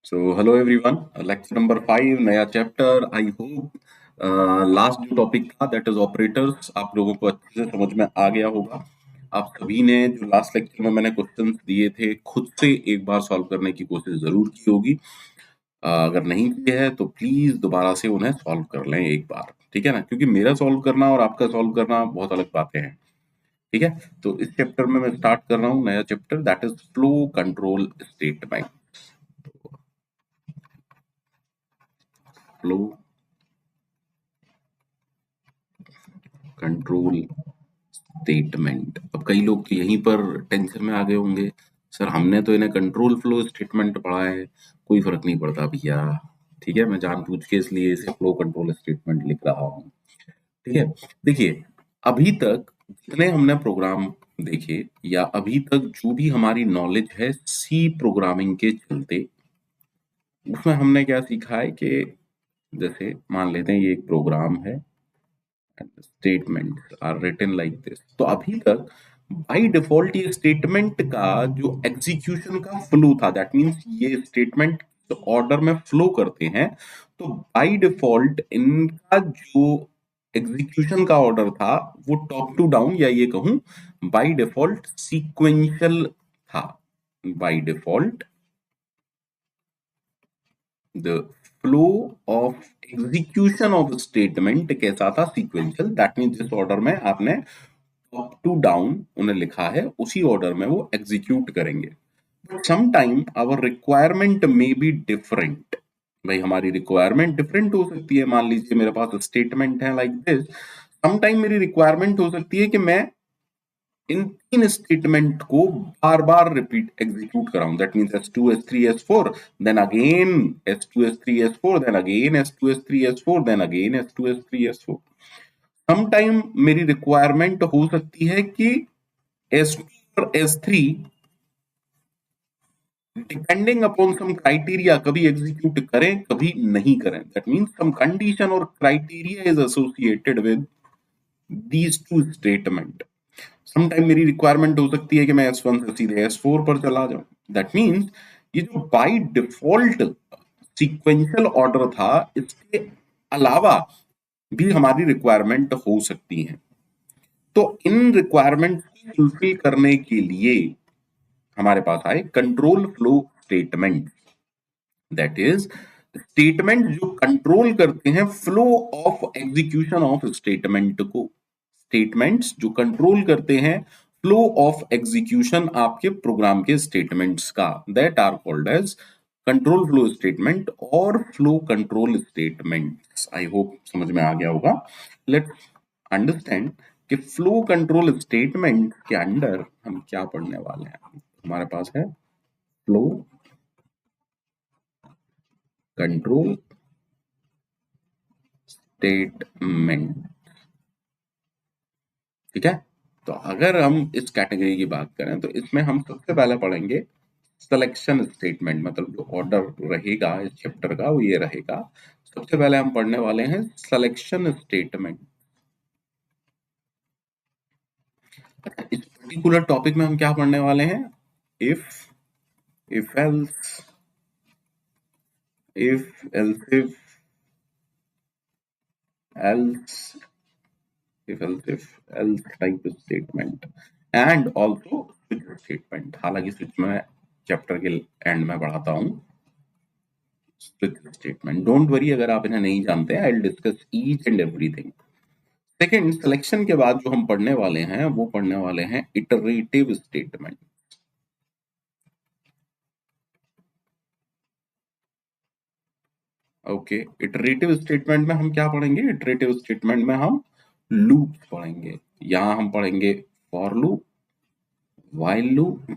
So, hello everyone. Lecture number 5, नया chapter. I hope last जो topic था that is operators आप लोगों को अच्छे से समझ में आ गया होगा. आप सभी ने जो लास्ट लेक्चर में मैंने क्वेश्चंस दिए थे खुद से एक बार सॉल्व करने की कोशिश जरूर की होगी. अगर नहीं किए हैं तो प्लीज दोबारा से उन्हें सॉल्व कर लें एक बार. ठीक है ना, क्योंकि मेरा सॉल्व करना और आपका सॉल्व करना बहुत अलग बातें हैं. ठीक है, तो इस चैप्टर में मैं स्टार्ट कर रहा हूँ नया chapter that is flow control statement. Flow control statement. अब कई लोग तो यहीं पर टेंशन में आ गए होंगे, सर हमने तो इन्हें कंट्रोल फ्लो स्टेटमेंट पढ़ा है, कोई फर्क नहीं पड़ता भैया. ठीक है, मैं जानबूझ के इसलिए इसे फ्लो कंट्रोल स्टेटमेंट लिख रहा हूँ. ठीक है, देखिए, अभी तक जितने हमने प्रोग्राम देखे या अभी तक जो भी हमारी नॉलेज है सी प्रोग्रामिंग के चलते, उसमें हमने क्या सीखा है कि जैसे मान लेते हैं ये एक प्रोग्राम है, statement are written like this. तो अभी तक बाय डिफॉल्ट ये स्टेटमेंट का जो एग्जीक्यूशन का फ्लो था, दैट मींस ये स्टेटमेंट ऑर्डर में फ्लो करते हैं. तो बाय डिफॉल्ट इनका जो एग्जीक्यूशन का ऑर्डर था वो टॉप टू डाउन, या ये कहूं बाय डिफॉल्ट सीक्वेंशियल था. By default the flow of execution of statement कैसा था, सीक्वेंशियल. दैट मींस जिस ऑर्डर में आपने अप टू डाउन उन्हें लिखा है उसी ऑर्डर में वो एग्जीक्यूट करेंगे. But sometime our requirement may be different. भाई हमारी रिक्वायरमेंट डिफरेंट हो सकती है. मान लीजिए मेरे पास स्टेटमेंट है लाइक दिस. समटाइम मेरी रिक्वायरमेंट हो सकती है कि मैं इन तीन स्टेटमेंट को बार बार रिपीट एग्जीक्यूट कराऊं. That means S2 S3 S4, then again S2 S3 S4, then again S2 S3 S4, then again S2 S3 S4. Some time मेरी रिक्वायरमेंट हो सकती है कि S2 और S3 depending upon some criteria कभी execute करें कभी नहीं करें. दैट मींस सम कंडीशन और criteria is associated with these two statement. Some time मेरी रिक्वायरमेंट हो सकती है कि मैं S1 से सीधे S4 पर चला जाऊं. दैट मींस ये जो बाय डिफॉल्ट सीक्वेंशियल ऑर्डर था इसके अलावा भी हमारी रिक्वायरमेंट हो सकती है. तो इन रिक्वायरमेंट को फुलफिल करने के लिए हमारे पास आए control flow statement. That is statement जो कंट्रोल करते हैं flow of execution of statement को. स्टेटमेंट्स जो कंट्रोल करते हैं फ्लो ऑफ एग्जीक्यूशन आपके प्रोग्राम के स्टेटमेंट्स का, that are called as control flow statement और flow control statements. I hope समझ में आ गया होगा. लेट्स अंडरस्टैंड कि फ्लो कंट्रोल स्टेटमेंट के अंडर हम क्या पढ़ने वाले हैं. हमारे पास है फ्लो कंट्रोल स्टेटमेंट. ठीक है, तो अगर हम इस कैटेगरी की बात करें तो इसमें हम सबसे पहले पढ़ेंगे सिलेक्शन स्टेटमेंट. मतलब जो ऑर्डर रहेगा इस चैप्टर का वो ये रहेगा. सबसे पहले हम पढ़ने वाले हैं सिलेक्शन स्टेटमेंट. इस पर्टिकुलर टॉपिक में हम क्या पढ़ने वाले हैं, if else, if else else type statement and also switch statement. हालांकि स्विच में चैप्टर के एंड में पढ़ाता हूँ स्विच स्टेटमेंट. डोंट वरी अगर आप इन्हें नहीं जानते हैं, I will discuss each and everything. Second, selection के बाद जो हम पढ़ने वाले हैं वो पढ़ने वाले हैं iterative statement. Okay, iterative statement में हम क्या पढ़ेंगे, इटरेटिव स्टेटमेंट में हम लूप पढ़ेंगे. यहां हम पढ़ेंगे for loop, while loop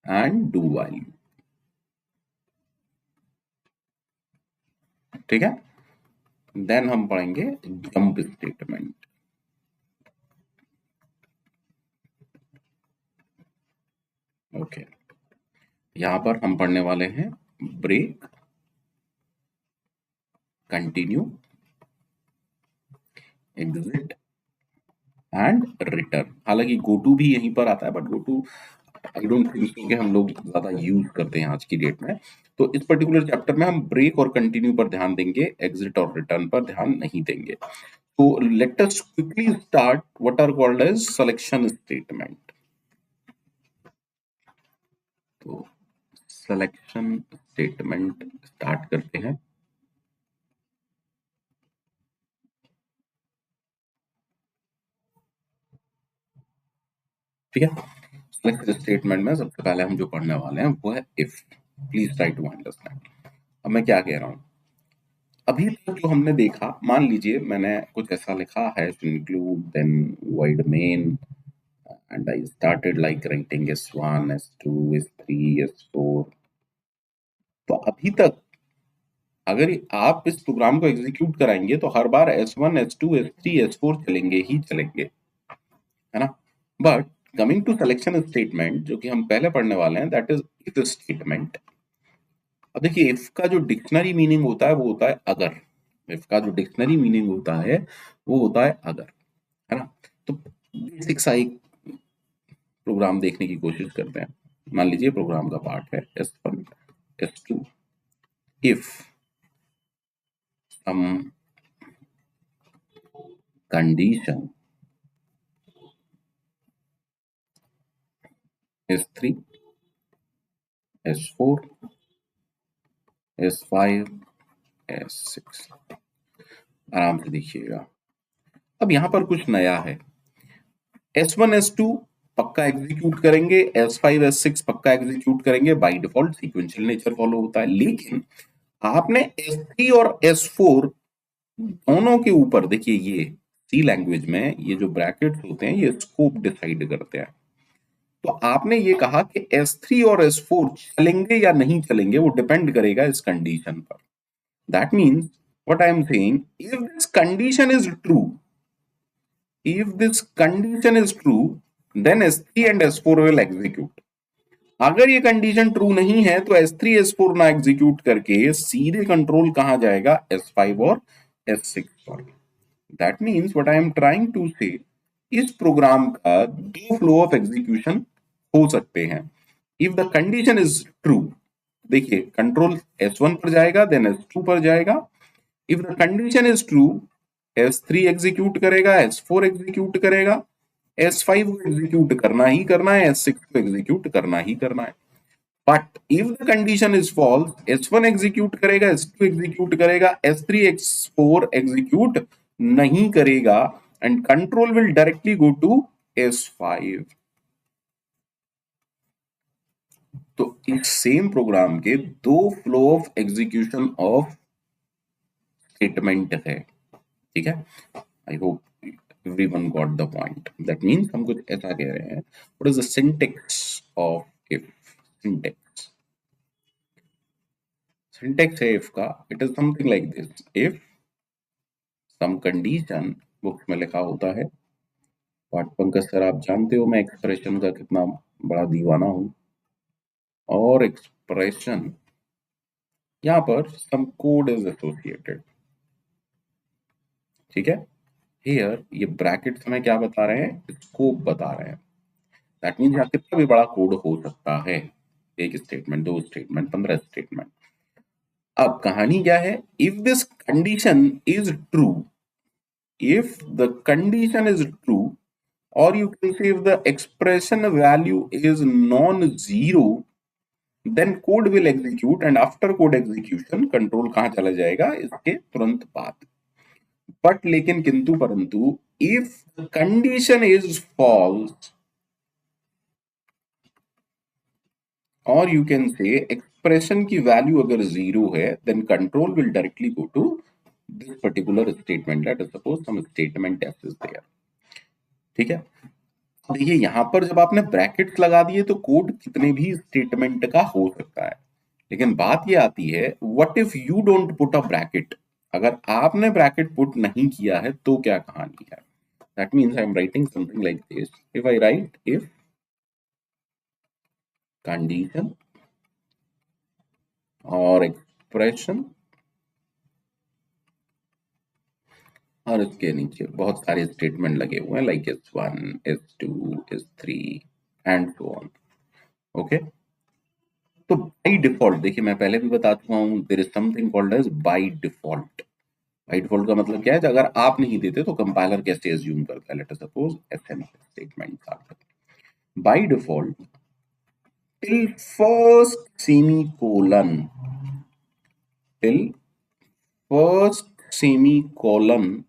and do while loop. ठीक है, देन हम पढ़ेंगे जंप स्टेटमेंट. ओके, यहां पर हम पढ़ने वाले हैं break, continue, exit and return. हालांकि गो टू भी यहीं पर आता है, but go to I don't think so कि हम लोग ज्यादा यूज करते हैं आज की डेट में। तो इस पर्टिकुलर चैप्टर में हम ब्रेक और कंटिन्यू पर ध्यान देंगे, एग्जिट और रिटर्न पर ध्यान नहीं देंगे। तो let us quickly start what are called as selection statement. तो सिलेक्शन स्टेटमेंट स्टार्ट करते हैं। ठीक है, सिलेक्शन स्टेटमेंट में सबसे पहले हम जो पढ़ने वाले हैं वो है if. Please try to understand. अब मैं क्या कह रहा हूं, अभी तक जो हमने देखा, मान लीजिए मैंने कुछ ऐसा लिखा है, include then void main and I started like writing s1 s2 s3 s4। तो अभी तक अगर आप इस प्रोग्राम को एग्जीक्यूट कराएंगे तो हर बार s1 s2 s3 s4 चलेंगे ही चलेंगे, है ना। But coming to selection statement जो कि हम पहले पढ़ने वाले हैं, दैट इज इफ स्टेटमेंट। अब देखिए, इफ का जो डिक्शनरी मीनिंग होता है वो होता है अगर। इफ का जो डिक्शनरी मीनिंग होता है वो होता है अगर, है ना। तो बेसिक सा एक प्रोग्राम देखने की कोशिश करते हैं। मान लीजिए प्रोग्राम का पार्ट है s1 s2 if some condition s3 s4 s5 s6। आराम से देखिएगा। अब यहां पर कुछ नया है। S1 S2 पक्का एग्जीक्यूट करेंगे, S5 S6 पक्का एग्जीक्यूट करेंगे, by default sequential nature follow होता है। लेकिन आपने S3 और S4 दोनों के ऊपर देखिए, ये सी लैंग्वेज में ये जो ब्रैकेट्स होते हैं ये स्कोप डिसाइड करते हैं। तो आपने ये कहा कि S3 और S4 चलेंगे या नहीं चलेंगे, वो डिपेंड करेगा इस कंडीशन पर। That means what I am saying, if this condition is true, if this condition is true, then S3 and S4 will execute। अगर ये कंडीशन ट्रू नहीं है तो S3 S4 ना एग्जीक्यूट करके सीधे कंट्रोल कहां जाएगा, S5 और S6 पर। That means what I am trying to say, इस प्रोग्राम का दो फ्लो ऑफ एग्जीक्यूशन हो सकते हैं। If the condition is true, देखिए कंट्रोल S1 पर जाएगा, देन S2 पर जाएगा। If the condition is true, S3 execute करेगा, S4 एग्जीक्यूट करेगा, S5 को एग्जीक्यूट करना ही करना है, S6 को एग्जीक्यूट करना ही करना है। But if the condition is false, S1 execute करेगा, S2 एग्जीक्यूट करेगा, S3 S4 एग्जीक्यूट नहीं करेगा, and control will directly go to S5। तो इस सेम प्रोग्राम के दो flow of execution of statement है। ठीक है, I hope everyone got the point। that means हम कुछ ऐसा कह रहे हैं, what is the syntax of if। syntax है if का, it is something like this। if some condition, books में लिखा होता है, पाठ पंकज सर आप जानते हो मैं एक्सप्रेशन का कितना बड़ा दीवाना हूं, और एक्सप्रेशन यहां पर some code is associated। ठीक है, हियर ये ब्रैकेट्स में क्या बता रहे हैं, स्कोप बता रहे हैं। दैट मीन्स यहाँ कितना भी बड़ा कोड हो सकता है, एक स्टेटमेंट, दो स्टेटमेंट, 15 स्टेटमेंट। अब कहानी क्या है, if this condition is true, if the condition is true, और you can say if the expression value is non zero, then code will execute, and after code execution control कहां चला जाएगा, इसके तुरंत बाद। बट लेकिन किंतु परंतु, इफ कंडीशन इज फॉल्स, और यू कैन से एक्सप्रेशन की वैल्यू अगर जीरो है, then control will directly go to this particular statement. Let us suppose some statement S is there. ठीक है, देखिए यहां पर जब आपने ब्रैकेट्स लगा दिए तो कोड कितने भी स्टेटमेंट का हो सकता है। लेकिन बात ये आती है, what if you don't put a bracket, अगर आपने ब्रैकेट पुट नहीं किया है तो क्या कहानी है। That means I am writing something like this. If I write if condition और एक्सप्रेशन, और इसके नीचे बहुत सारे स्टेटमेंट लगे हुए हैं, like S1 S2 S3 and so on. Okay, तो बाई डिफॉल्ट देखिए मैं पहले भी बता चुका हूं, there is something called as by default. By default का मतलब क्या है, अगर आप नहीं देते तो कंपाइलर कैसे एज्यूम करता है, let us suppose SMS statement are by default till first semicolon, till first semicolon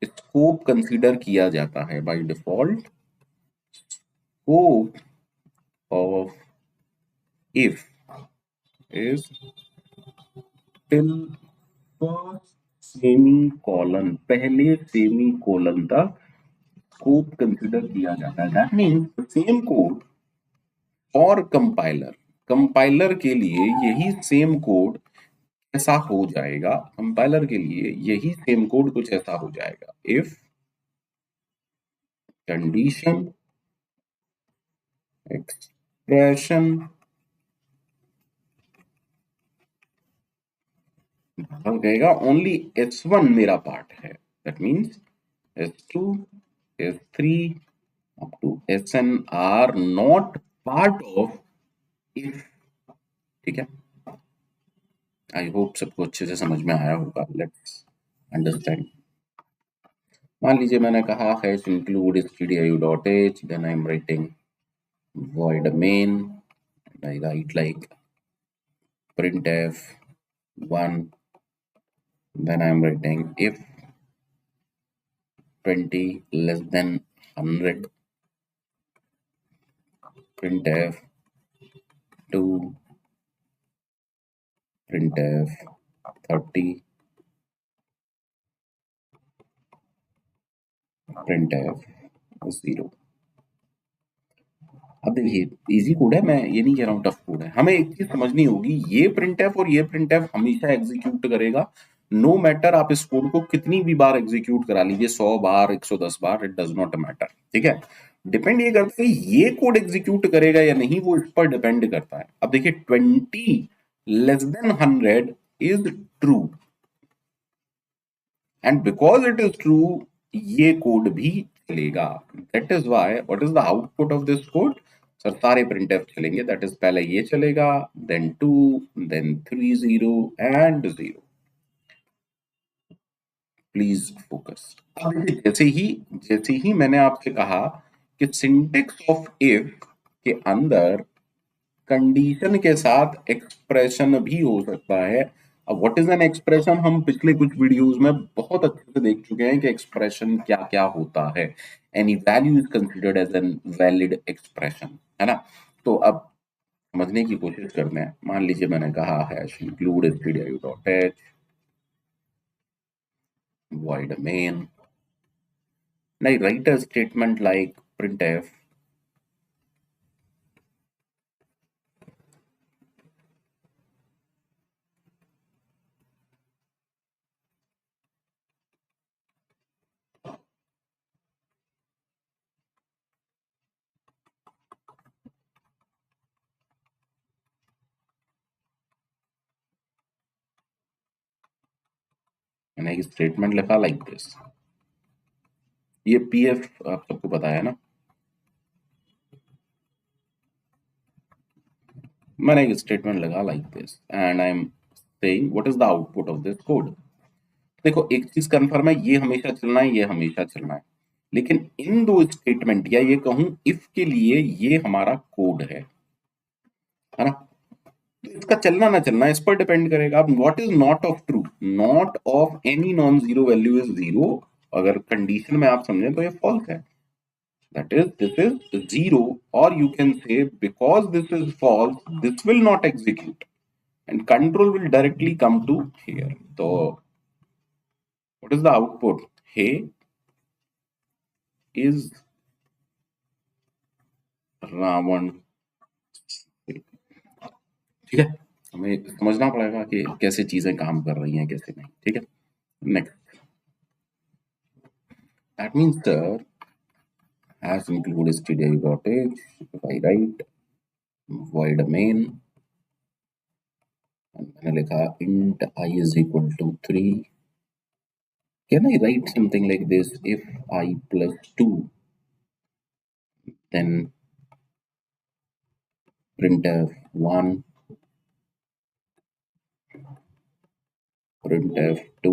scope consider किया जाता है। By default scope of if is till first semicolon, पहले सेमीकोलन तक स्कोप कंसीडर किया जाता है। दैट मीन्स सेम कोड और compiler, compiler के लिए यही सेम कोड ऐसा हो जाएगा, कंपाइलर के लिए यही सेम कोड कुछ ऐसा हो जाएगा। इफ कंडीशन एक्सप्रेशन हम कहेगा ओनली S1 मेरा पार्ट है, that means S2 S3 up to Sn are not part of if. ठीक है, आई होप सबको अच्छे से समझ में आया होगा। Let's understand. मान लीजिए मैंने कहा hash include stdio.h, then I am writing void main, and I write like printf 1, then I am writing if 20 less than 100, printf 2, printf 30, printf 0। अब देखिए इजी कोड है, मैं ये नहीं कह रहा हूँ टफ कोड है। हमें एक चीज समझनी होगी, ये प्रिंटफ और ये प्रिंटफ हमेशा एग्जीक्यूट करेगा, नो मैटर आप इस कोड को कितनी भी बार एग्जीक्यूट करा लीजिए, 100 बार 110 बार, इट डज नॉट मैटर। ठीक है, डिपेंड ये करता है ये कोड एग्जीक्यूट करेगा या नहीं, वो इस पर डिपेंड करता है। अब देखिए 20 less than 100 is true, and because it is true ये कोड भी चलेगा। That is why what is the output of this code, sir सारे प्रिंटफ चलेंगे। दैट इज पहले ये चलेगा, then 2, then 3 0 and 0। Please focus. जैसे ही मैंने आपसे कहा कि सिंटेक्स ऑफ इफ के अंदर कंडीशन के साथ एक्सप्रेशन भी हो सकता है। अब व्हाट इज एन एक्सप्रेशन, हम पिछले कुछ वीडियोस में बहुत अच्छे से देख चुके हैं कि एक्सप्रेशन क्या क्या होता है। Any value is considered as an valid expression, है ना। तो अब समझने की कोशिश करते हैं। मान लीजिए मैंने कहा hash include stdio.h void main, and I write a statement like printf मैंने एक स्टेटमेंट लिखा लाइक दिस। ये पीएफ आप सबको पता है ना, मैंने एक स्टेटमेंट लगा like this and I am saying what is the output of this code. देखो एक चीज कंफर्म है, ये हमेशा चलना है, ये हमेशा चलना है, लेकिन इन दो स्टेटमेंट या ये कहूं इफ के लिए ये हमारा कोड है ना। तो इसका चलना ना चलना इस पर डिपेंड करेगा। अब what is not of true, not of any non zero value is zero. अगर कंडीशन में आप समझें तो ये फॉल्स है, that is this is 0, or you can say because this is false this will not execute and control will directly come to here. So what is the output, hey is Ravan। ठीक है, हमें समझना पड़ेगा कि कैसे चीजें काम कर रही हैं कैसे नहीं। ठीक है, next that means sir has include stdio.h, if I write void main and मैंने लिखा int I is equal to 3, can I write something like this, if I plus 2 then printf1, printf2.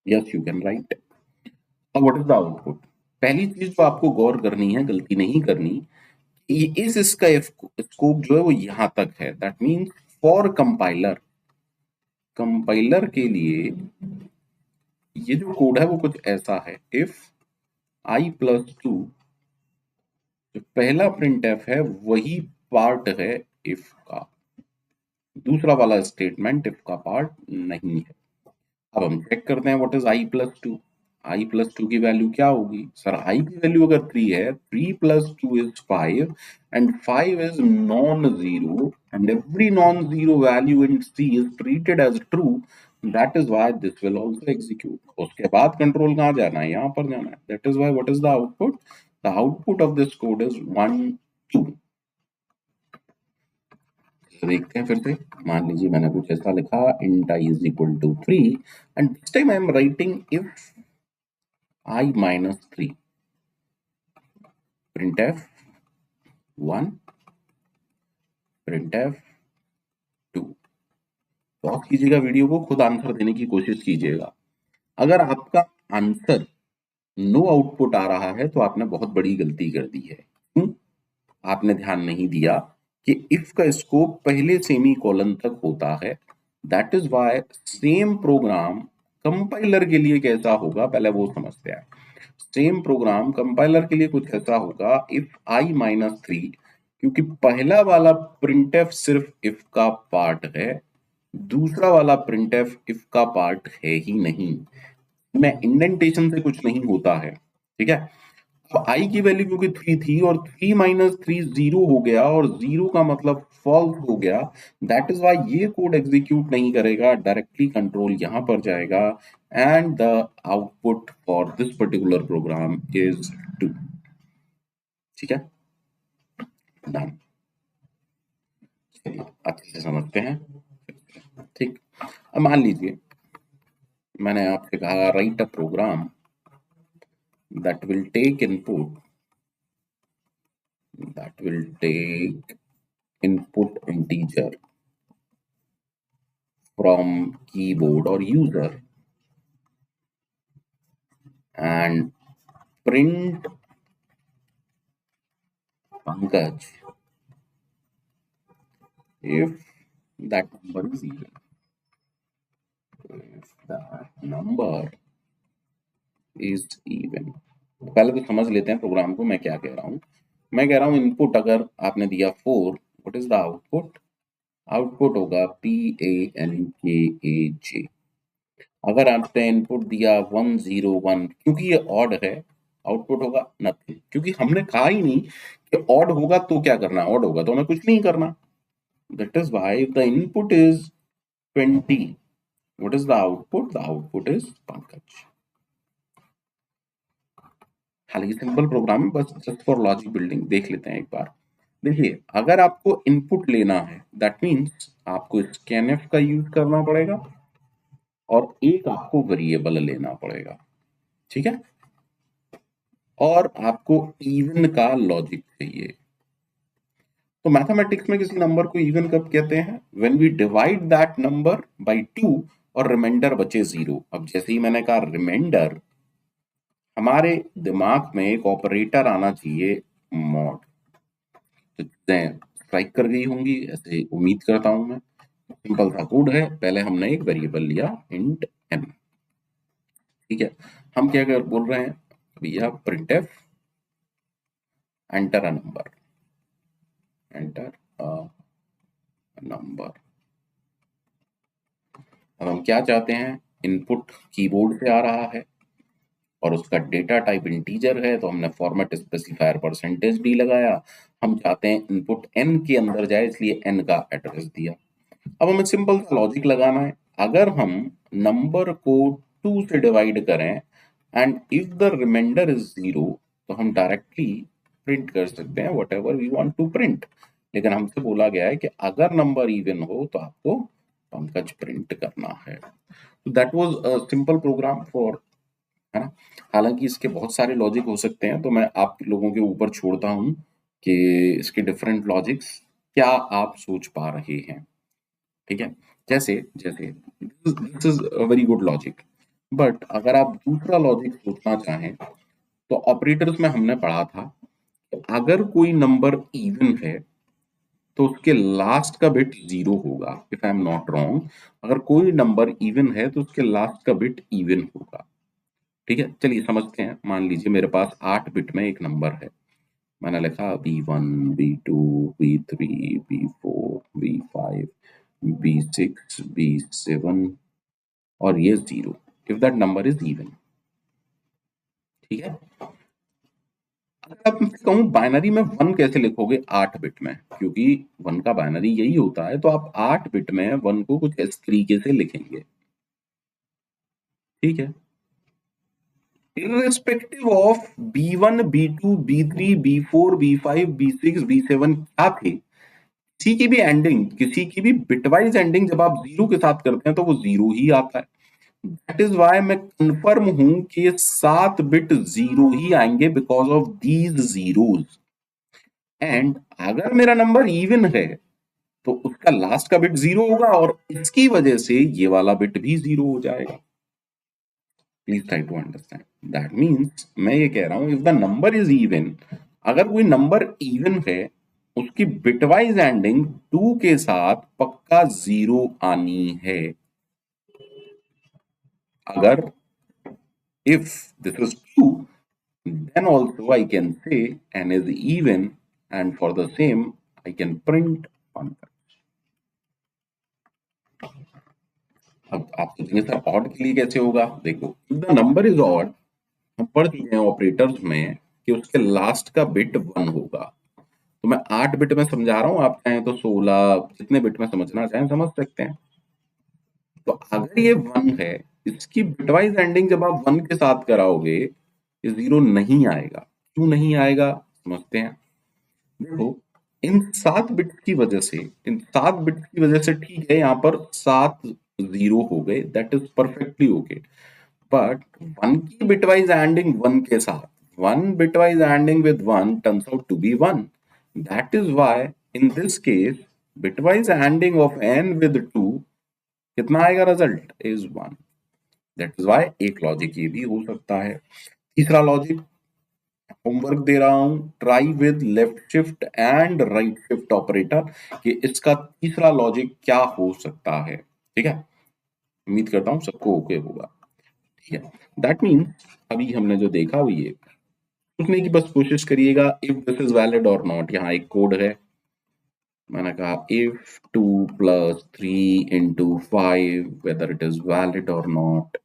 Yes, you can write. अब what is the output? पहली चीज जो आपको गौर करनी है, गलती नहीं करनी, इसका स्कोप जो है वो यहां तक है। That means for compiler, compiler के लिए ये जो कोड है वो कुछ ऐसा है। इफ i+2, जो पहला प्रिंटफ है वही पार्ट है इफ का, दूसरा वाला स्टेटमेंट इफ का पार्ट नहीं है। अब हम चेक करते हैं व्हाट इज i+2। i+2 की वैल्यू क्या होगी? सर i की वैल्यू अगर 3 है, 3+2 is 5 and 5 is non zero and every non zero value in C is treated as true, that is why this will also execute. उसके बाद control कहां जाना है? यहां पर जाना है। That is why what is the output? The output of this code is 1 2। तो देखते हैं फिर से। मान लीजिए मैंने कुछ ऐसा लिखा, int I is equal to 3 and this time I am writing if I minus 3, printf 1, printf 2। Pause कीजिएगा वीडियो को, खुद आंसर देने की कोशिश कीजिएगा। अगर आपका आंसर नो आउटपुट आ रहा है तो आपने बहुत बड़ी गलती कर दी है। क्यों? आपने ध्यान नहीं दिया कि इफ का स्कोप पहले सेमी कोलन तक होता है। That is why same program compiler के लिए कैसा होगा, पहले वो समझते हैं। सेम प्रोग्राम कंपाइलर के लिए कुछ ऐसा होगा, इफ i-3, क्योंकि पहला वाला प्रिंटफ सिर्फ इफ का पार्ट है, दूसरा वाला प्रिंटफ इफ का पार्ट है ही नहीं, में इंडेंटेशन से कुछ नहीं होता है। ठीक है। अब आई की वैल्यू क्योंकि 3 थी और 3 - 3 0 हो गया और 0 का मतलब फॉल्स हो गया। दैट इज वाई ये कोड एग्जीक्यूट नहीं करेगा, डायरेक्टली कंट्रोल यहां पर जाएगा and the output for this particular program is 2। ठीक है, डन। चलिए अच्छे से समझते हैं। ठीक, अब मान लीजिए मैंने आपसे कहा write a program that will take input integer from keyboard or user and print Pankaj if that number is even. If that number is even, पहले तो समझ लेते हैं प्रोग्राम को मैं क्या कह रहा हूं। मैं कह रहा हूं इनपुट अगर आपने दिया 4, what is the output? Output होगा PANKAJ। अगर आपने इनपुट दिया 101, क्योंकि ये ऑड है, आउटपुट होगा नथिंग, क्योंकि हमने कहा ही नहीं कि ऑड होगा तो क्या करना, ऑड होगा तो हमें कुछ नहीं करना। That is why the input is 20। What is the output? The output is Pankaj. हालांकि सिंपल प्रोग्राम है, बस जस्ट फॉर लॉजिक बिल्डिंग देख लेते हैं एक बार। देखिए अगर आपको इनपुट लेना है दैट मीन्स आपको स्कैनफ का यूज करना पड़ेगा और एक आपको वेरिएबल लेना पड़ेगा। ठीक है, और आपको इवन का लॉजिक चाहिए। तो मैथमेटिक्स में किसी नंबर को इवन कब कहते हैं? When we divide that number by 2 और रिमाइंडर बचे 0। अब जैसे ही मैंने कहा रिमाइंडर, हमारे दिमाग में एक ऑपरेटर आना चाहिए मॉड। तो चीजें स्ट्राइक कर गई होंगी ऐसे उम्मीद करता हूं मैं। सिंपल सा कोड है, पहले हमने एक वेरिएबल लिया इंट n। ठीक है, हम क्या कर बोल रहे हैं भैया, printf enter a number, enter a number. अब हम क्या चाहते हैं, इनपुट कीबोर्ड से आ रहा है और उसका डेटा टाइप इंटीजर है, तो हमने फॉर्मेट स्पेसिफायर %d लगाया। हम चाहते हैं इनपुट n के अंदर जाए, इसलिए n का एड्रेस दिया। अब हमें सिंपल सा लॉजिक लगाना है। अगर हम नंबर को 2 से डिवाइड करें and if the reminder is 0, तो हम डायरेक्टली प्रिंट कर सकते हैं whatever we want to print. लेकिन हमसे बोला गया है कि अगर नंबर इवन हो तो आपको पंकज प्रिंट करना है। That was a simple program for, है ना। हालांकि इसके बहुत सारे लॉजिक हो सकते हैं, तो मैं आप लोगों के ऊपर छोड़ता हूं कि इसके डिफरेंट लॉजिक्स क्या आप सोच पा रहे हैं? ठीक है, जैसे जैसे this is a very good logic, but अगर आप दूसरा लॉजिक सोचना चाहें तो ऑपरेटर्स में हमने पढ़ा था कि अगर कोई नंबर इवन है तो उसके लास्ट का बिट जीरो होगा, if I am not wrong. अगर कोई नंबर इवन है तो उसके लास्ट का बिट इवन होगा। ठीक है, चलिए समझते हैं। मान लीजिए मेरे पास 8 बिट में एक नंबर है, मैंने लिखा B1, B2, B3, B4, B5, B6, B7 और ये zero, if that number is even. ठीक है, अगर आप मुझसे कहूं बाइनरी में 1 कैसे लिखोगे 8 बिट में, क्योंकि 1 का बाइनरी यही होता है, तो आप 8 बिट में 1 को कुछ इस तरीके से लिखेंगे। ठीक है, irrespective of B1, B2, B3, B4, B5, B6, B7 क्या थे, किसी की भी एंडिंग, किसी की भी बिटवाइज एंडिंग जब आप जीरो के साथ करते हैं तो वो जीरो ही आता है। दैट इज वाई मैं कंफर्म हूं कि 7 बिट जीरो ही आएंगे because of these zeros. And अगर मेरा नंबर इवन है तो उसका लास्ट का बिट जीरो होगा और इसकी वजह से ये वाला बिट भी जीरो हो जाएगा। Please try to understand. That means मैं ये कह रहा हूं if the number is even, अगर कोई नंबर इवन है उसकी बिटवाइज एंडिंग 2 के साथ पक्का जीरो आनी है। अगर if this is true, then also I can say n is even, and for the same I can print function. अब आप सोचेंगे सर ऑड के लिए कैसे होगा? देखो, if the number is odd, हम पढ़ चुके हैं ऑपरेटर्स में कि उसके लास्ट का बिट 1 होगा। तो मैं 8 बिट में समझा रहा हूं, आप चाहें तो 16 जितने बिट में समझना चाहें समझ सकते हैं। तो अगर ये 1 है, इसकी बिटवाइज एंडिंग जब आप 1 के साथ कराओगे ये जीरो नहीं आएगा। क्यों नहीं आएगा समझते हैं। देखो, इन 7 बिट्स की वजह से, इन 7 बिट्स की वजह से ठीक है, यहाँ पर 7 जीरो हो गए, that is perfectly okay. But 1 की बिटवाइज एंडिंग 1 के साथ, 1 bitwise ending with 1 turns out to be 1. That is why in this case bitwise ending of n with 2 कितना आएगा, result is 1। That is why एक logic ये भी हो सकता है। तीसरा लॉजिक होमवर्क दे रहा हूं, try with left shift and right shift operator, कि इसका तीसरा लॉजिक क्या हो सकता है। ठीक है, उम्मीद करता हूं सबको ओके होगा। ठीक है, दैट मीन्स अभी हमने जो देखा वो ये सोचने की बस कोशिश करिएगा इफ दिस इज वैलिड और नॉट। यहाँ एक कोड है, मैंने कहा if 2 + 3 × 5 whether it is valid और नॉट।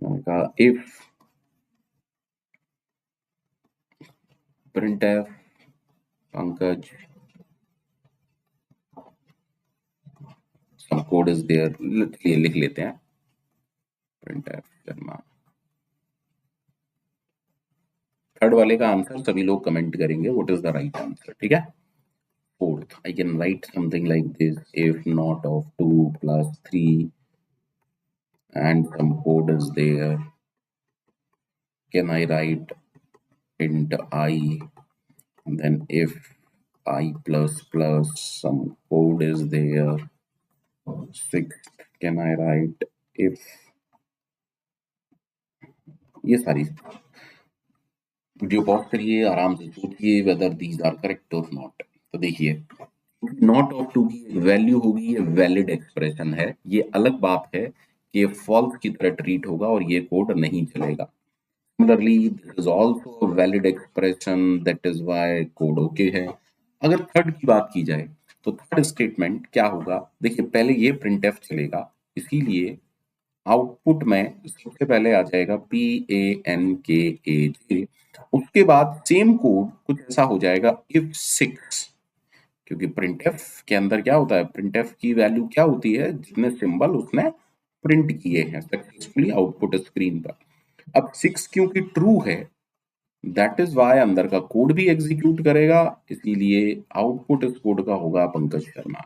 मैंने कहा if printf Pankaj some code is there, चलिए लिख लेते हैं printf शर्मा। थर्ड वाले का आंसर सभी लोग कमेंट करेंगे what is the right answer. ठीक है, fourth I can right something like this, if not of 2 + 3 and some code is there, can I write int I, then if I ++ some code is there, sixth can I write if, ये सारी video pause करिए, आराम से सोचिए whether these are correct और not. तो देखिए, not of 2 की वैल्यू होगी, ये वैलिड एक्सप्रेशन है। ये अलग बात है कि ये फॉल्स की तरह ट्रीट होगा और ये कोड नहीं चलेगा। Similarly this is also valid expression, that is why code okay है। अगर थर्ड की बात की जाए तो थर्ड स्टेटमेंट क्या होगा, देखिए पहले ये प्रिंटफ चलेगा, इसीलिए आउटपुट में सबसे पहले आ जाएगा PANKAJ। उसके बाद सेम कोड कुछ ऐसा हो जाएगा इफ 6, क्योंकि प्रिंटफ के अंदर क्या होता है, प्रिंटफ की वैल्यू क्या होती है, जितने सिंबल उसने प्रिंट किए हैं सक्सेसफुली आउटपुट स्क्रीन पर। अब 6 क्योंकि ट्रू है, दैट इज वाई अंदर का कोड भी एग्जीक्यूट करेगा, इसीलिए आउटपुट इस कोड का होगा Pankaj Sharma.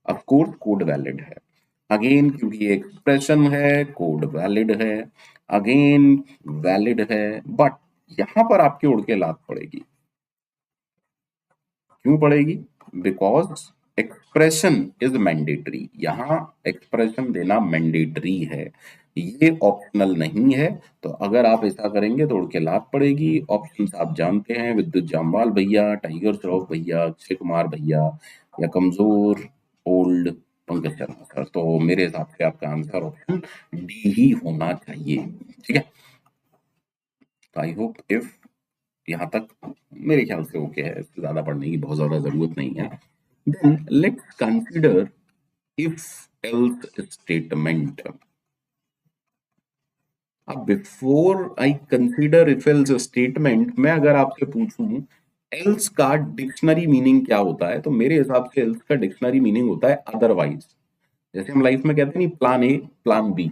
Of course code valid है, अगेन क्योंकि ये एक्सप्रेशन है कोड वैलिड है, अगेन वैलिड है, बट यहां पर आपके उड़ के लात पड़ेगी। क्यों पड़ेगी? बिकॉज एक्सप्रेशन इज मैंडेटरी, यहां एक्सप्रेशन देना मैंडेटरी है, ये ऑप्शनल नहीं है। तो अगर आप ऐसा करेंगे तो उड़ के लात पड़ेगी। ऑप्शंस आप जानते हैं, विद्युत जामवाल भैया, टाइगर श्रॉफ भैया, अक्षय कुमार भैया, या कमजोर ओल्ड पंकज शर्मा सर। तो मेरे हिसाब से आपका आंसर ऑप्शन डी ही होना चाहिए। ठीक है, आई होप इफ यहाँ तक मेरे ख्याल से ओके है, इससे ज्यादा पढ़ने की बहुत ज्यादा जरूरत नहीं है। Then let's consider if else statement. अब before I consider if else statement, मैं अगर आपसे पूछूं एल्स का डिक्शनरी मीनिंग क्या होता है, तो मेरे हिसाब से एल्स का डिक्शनरी मीनिंग होता है अदरवाइज। जैसे हम लाइफ में कहते हैं नहीं, प्लान ए प्लान बी।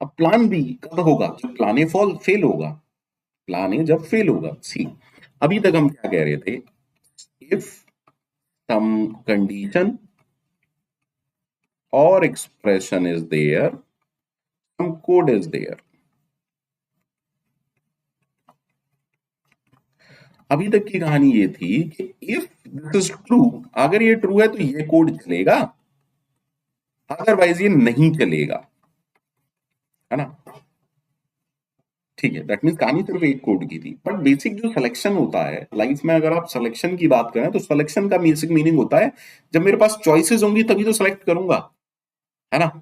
अब प्लान बी कब होगा? जब प्लान ए फॉल फेल होगा, प्लान ए जब फेल होगा। सी, अभी तक हम क्या कह रहे थे? If some condition or expression is there, some code is there। अभी तक की कहानी ये थी कि इफ दिस इज ट्रू, अगर ये ट्रू है तो ये कोड चलेगा, अदरवाइज ये नहीं चलेगा, है ना? ठीक है, दैट मीन्स कहानी सिर्फ एक कोड की थी। बट बेसिक जो सिलेक्शन होता है लाइफ में, अगर आप सिलेक्शन की बात करें तो सिलेक्शन का बेसिक मीनिंग होता है जब मेरे पास चॉइसेस होंगी तभी तो सिलेक्ट करूंगा, है ना?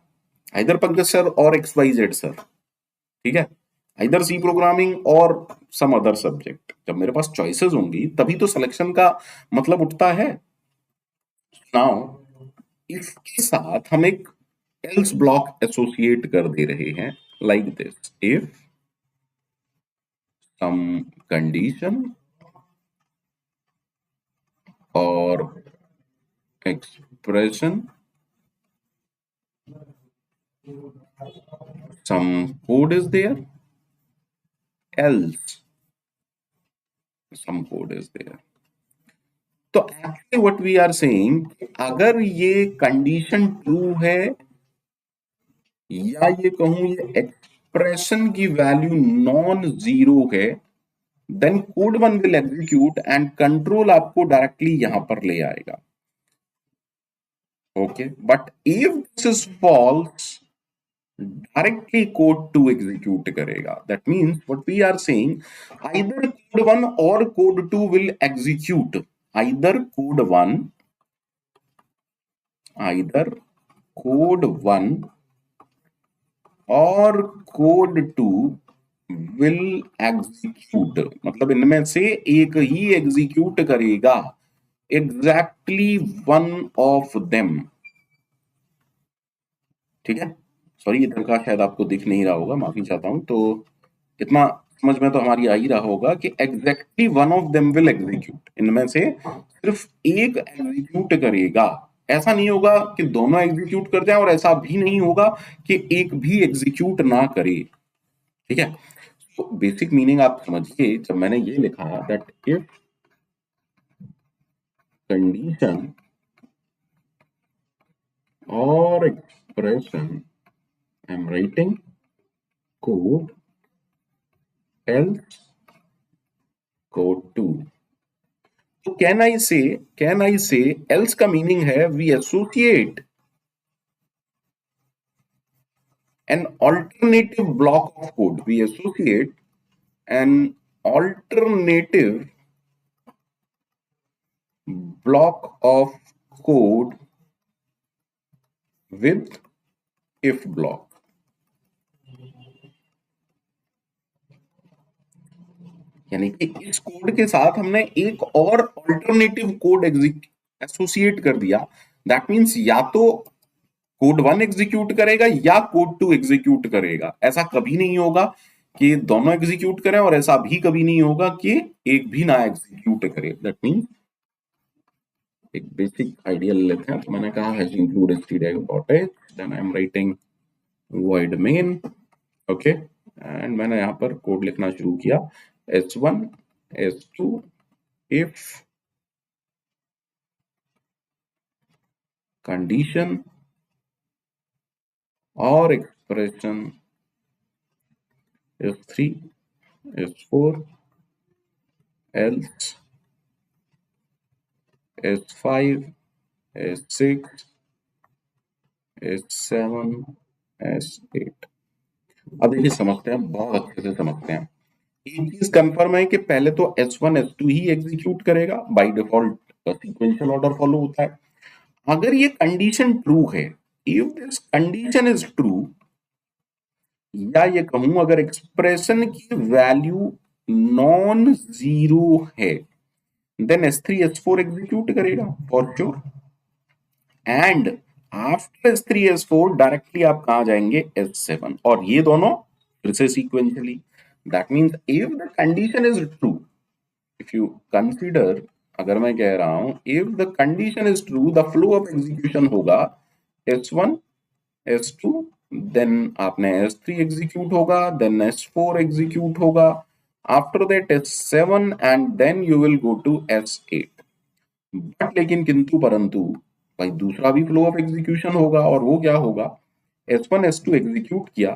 इधर पंकज सर और एक्स वाई जेड सर, ठीक है, इधर सी प्रोग्रामिंग और सम अदर सब्जेक्ट। जब मेरे पास चॉइसेस होंगी तभी तो सिलेक्शन का मतलब उठता है। नाउ इसके साथ हम एक एल्स ब्लॉक एसोसिएट कर दे रहे हैं, like this, if some condition और expression, some code is there, else some code is there। तो actually what we are saying, अगर ये कंडीशन ट्रू है या ये कहूं ये एक्सप्रेशन की वैल्यू नॉन जीरो है, then code one will execute and control आपको डायरेक्टली यहां पर ले आएगा। Okay, but if this is false, directly code two execute करेगा। That means what we are saying, either code one और code two will execute, either code one, either code one और code two will execute, मतलब इनमें से एक ही execute करेगा, exactly one of them. ठीक है, सॉरी इधर का शायद आपको दिख नहीं रहा होगा, माफी चाहता हूं। तो इतना समझ में तो हमारी आ ही रहा होगा कि exactly one of them will execute, इनमें से सिर्फ एक एग्जीक्यूट करेगा। ऐसा नहीं होगा कि दोनों एग्जीक्यूट कर जाए और ऐसा भी नहीं होगा कि एक भी एग्जीक्यूट ना करे। ठीक है, तो बेसिक मीनिंग आप समझिए, जब मैंने ये लिखा दैट इफ कंडीशन और expression, I am writing code else code 2। तो कैन आई से एल्स का मीनिंग है we associate an alternative block of code, we associate an alternative block of code with if block. यानी कि इस code के साथ हमने एक और ऑल्टरनेटिव कोड एसोसिएट कर दिया। दैट मीन्स या तो कोड वन एग्जीक्यूट करेगा या कोड टू एग्जीक्यूट करेगा। ऐसा कभी नहीं होगा कि दोनों एग्जीक्यूट करें और ऐसा भी कभी नहीं होगा कि एक भी ना एग्जीक्यूट करे। दैट मीन्स एक बेसिक आइडिया ले लेते हैं। तो मैंने कहा hash include std.h, then I am writing void main। Okay, and मैंने यहां पर कोड लिखना शुरू किया, s1 s2 if condition और expression s3 s4 else S5, S6, S7, S8। अब देखिए समझते हैं, बहुत अच्छे से समझते हैं। एक चीज कंफर्म है कि पहले तो S1 S2 ही एग्जीक्यूट करेगा, by default sequential order follow होता है। अगर ये कंडीशन ट्रू है, if this condition is true, या ये कहूं अगर एक्सप्रेशन की वैल्यू नॉन जीरो है, देन S3 S4 एग्जीक्यूट करेगा for sure. And after S3 S4 directly आप कहा जाएंगे S7, और ये दोनों फिर से sequentially. That means if the condition is true, if you consider, अगर मैं कह रहा हूं if the condition is true, the flow of execution होगा S1 S2, देन आपने S3 एग्जीक्यूट होगा, देन S4 एग्जीक्यूट होगा, after that S7, and then you will go to S8। But लेकिन किंतु परंतु भाई दूसरा भी फ्लो ऑफ एग्जीक्यूशन होगा, और वो क्या होगा, S1 S2 एग्जीक्यूट किया,